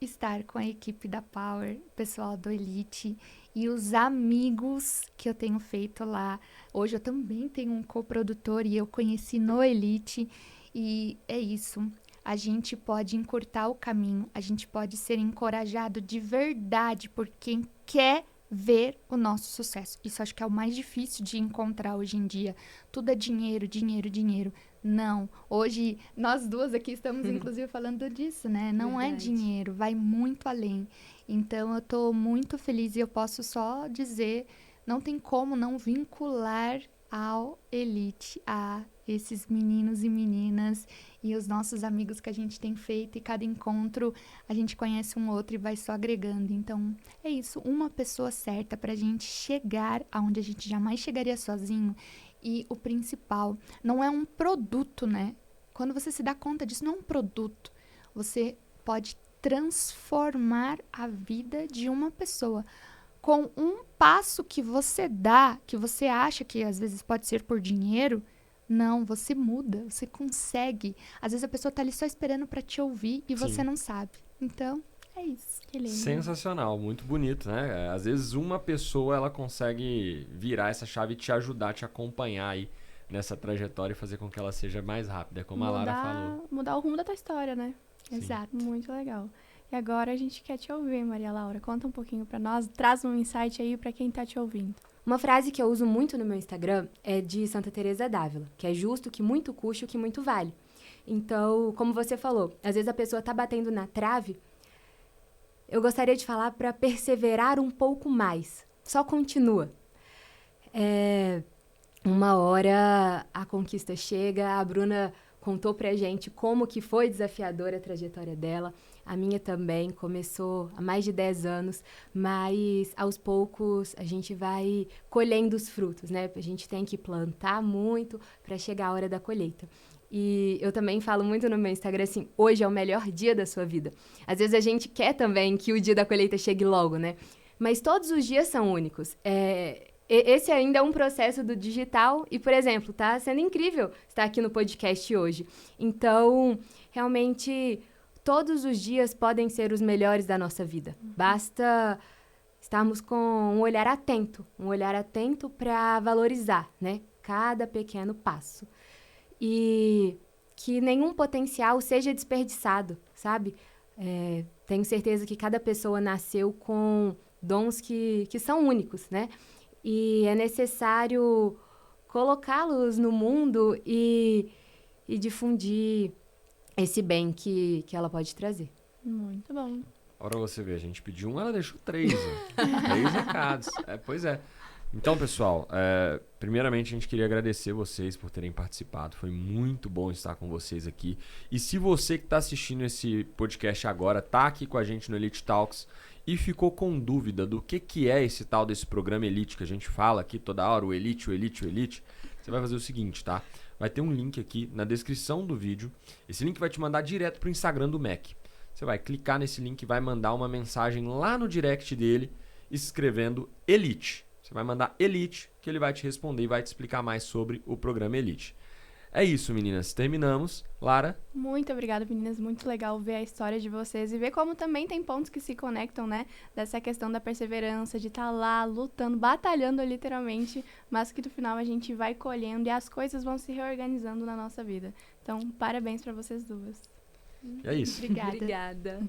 estar com a equipe da Power, o pessoal do Elite e os amigos que eu tenho feito lá. Hoje eu também tenho um coprodutor e eu conheci no Elite. E é isso. A gente pode encurtar o caminho, a gente pode ser encorajado de verdade por quem quer ver o nosso sucesso. Isso acho que é o mais difícil de encontrar hoje em dia. Tudo é dinheiro, dinheiro, dinheiro. Não. Hoje, nós duas aqui estamos, inclusive, falando disso, né? Não é Verdade. dinheiro, vai muito além. Então, eu tô muito feliz e eu posso só dizer, não tem como não vincular ao Elite, a esses meninos e meninas e os nossos amigos que a gente tem feito, e cada encontro a gente conhece um outro e vai só agregando. Então, é isso, uma pessoa certa pra gente chegar aonde a gente jamais chegaria sozinho. E o principal, não é um produto, né? Quando você se dá conta disso, não é um produto. Você pode transformar a vida de uma pessoa. Com um passo que você dá, que você acha que às vezes pode ser por dinheiro, não, você muda, você consegue. Às vezes a pessoa tá ali só esperando pra te ouvir e você Sim. não sabe. Então, é isso. Que lindo. Sensacional, muito bonito, né? Às vezes uma pessoa ela consegue virar essa chave e te ajudar, te acompanhar aí nessa trajetória e fazer com que ela seja mais rápida, como a Lara falou. Mudar o rumo da tua história, né? Exato. Muito legal. E agora a gente quer te ouvir, Maria Laura. Conta um pouquinho pra nós, traz um insight aí pra quem tá te ouvindo. Uma frase que eu uso muito no meu Instagram é de Santa Teresa d'Ávila, que é justo que muito custe o que muito vale. Então, como você falou, às vezes a pessoa tá batendo na trave. Eu gostaria de falar para perseverar um pouco mais. Só continua. Uma hora a conquista chega, a Bruna contou pra gente como que foi desafiadora a trajetória dela. A minha também começou há mais de 10 anos, mas aos poucos a gente vai colhendo os frutos, né? A gente tem que plantar muito para chegar a hora da colheita. E eu também falo muito no meu Instagram assim, hoje é o melhor dia da sua vida. Às vezes a gente quer também que o dia da colheita chegue logo, né? Mas todos os dias são únicos. Esse ainda é um processo do digital e, por exemplo, tá sendo incrível estar aqui no podcast hoje. Então, realmente, todos os dias podem ser os melhores da nossa vida. Basta estarmos com um olhar atento para valorizar, né? Cada pequeno passo. E que nenhum potencial seja desperdiçado, sabe? Tenho certeza que cada pessoa nasceu com dons que são únicos, né? E é necessário colocá-los no mundo e difundir esse bem que ela pode trazer. Muito bom. Olha pra você ver, a gente pediu um, ela deixou 3. 3 recados. Pois é. Então, pessoal, primeiramente a gente queria agradecer vocês por terem participado. Foi muito bom estar com vocês aqui. E se você que está assistindo esse podcast agora, tá aqui com a gente no Elite Talks e ficou com dúvida do que é esse tal desse programa Elite que a gente fala aqui toda hora, o Elite, o Elite, o Elite, você vai fazer o seguinte, tá? Vai ter um link aqui na descrição do vídeo. Esse link vai te mandar direto pro Instagram do Mac. Você vai clicar nesse link e vai mandar uma mensagem lá no direct dele escrevendo Elite. Você vai mandar Elite, que ele vai te responder e vai te explicar mais sobre o programa Elite. É isso, meninas. Terminamos. Lara? Muito obrigada, meninas. Muito legal ver a história de vocês e ver como também tem pontos que se conectam, né? Dessa questão da perseverança, de estar lá lutando, batalhando literalmente, mas que no final a gente vai colhendo e as coisas vão se reorganizando na nossa vida. Então, parabéns para vocês duas. É isso. Obrigada. Obrigada.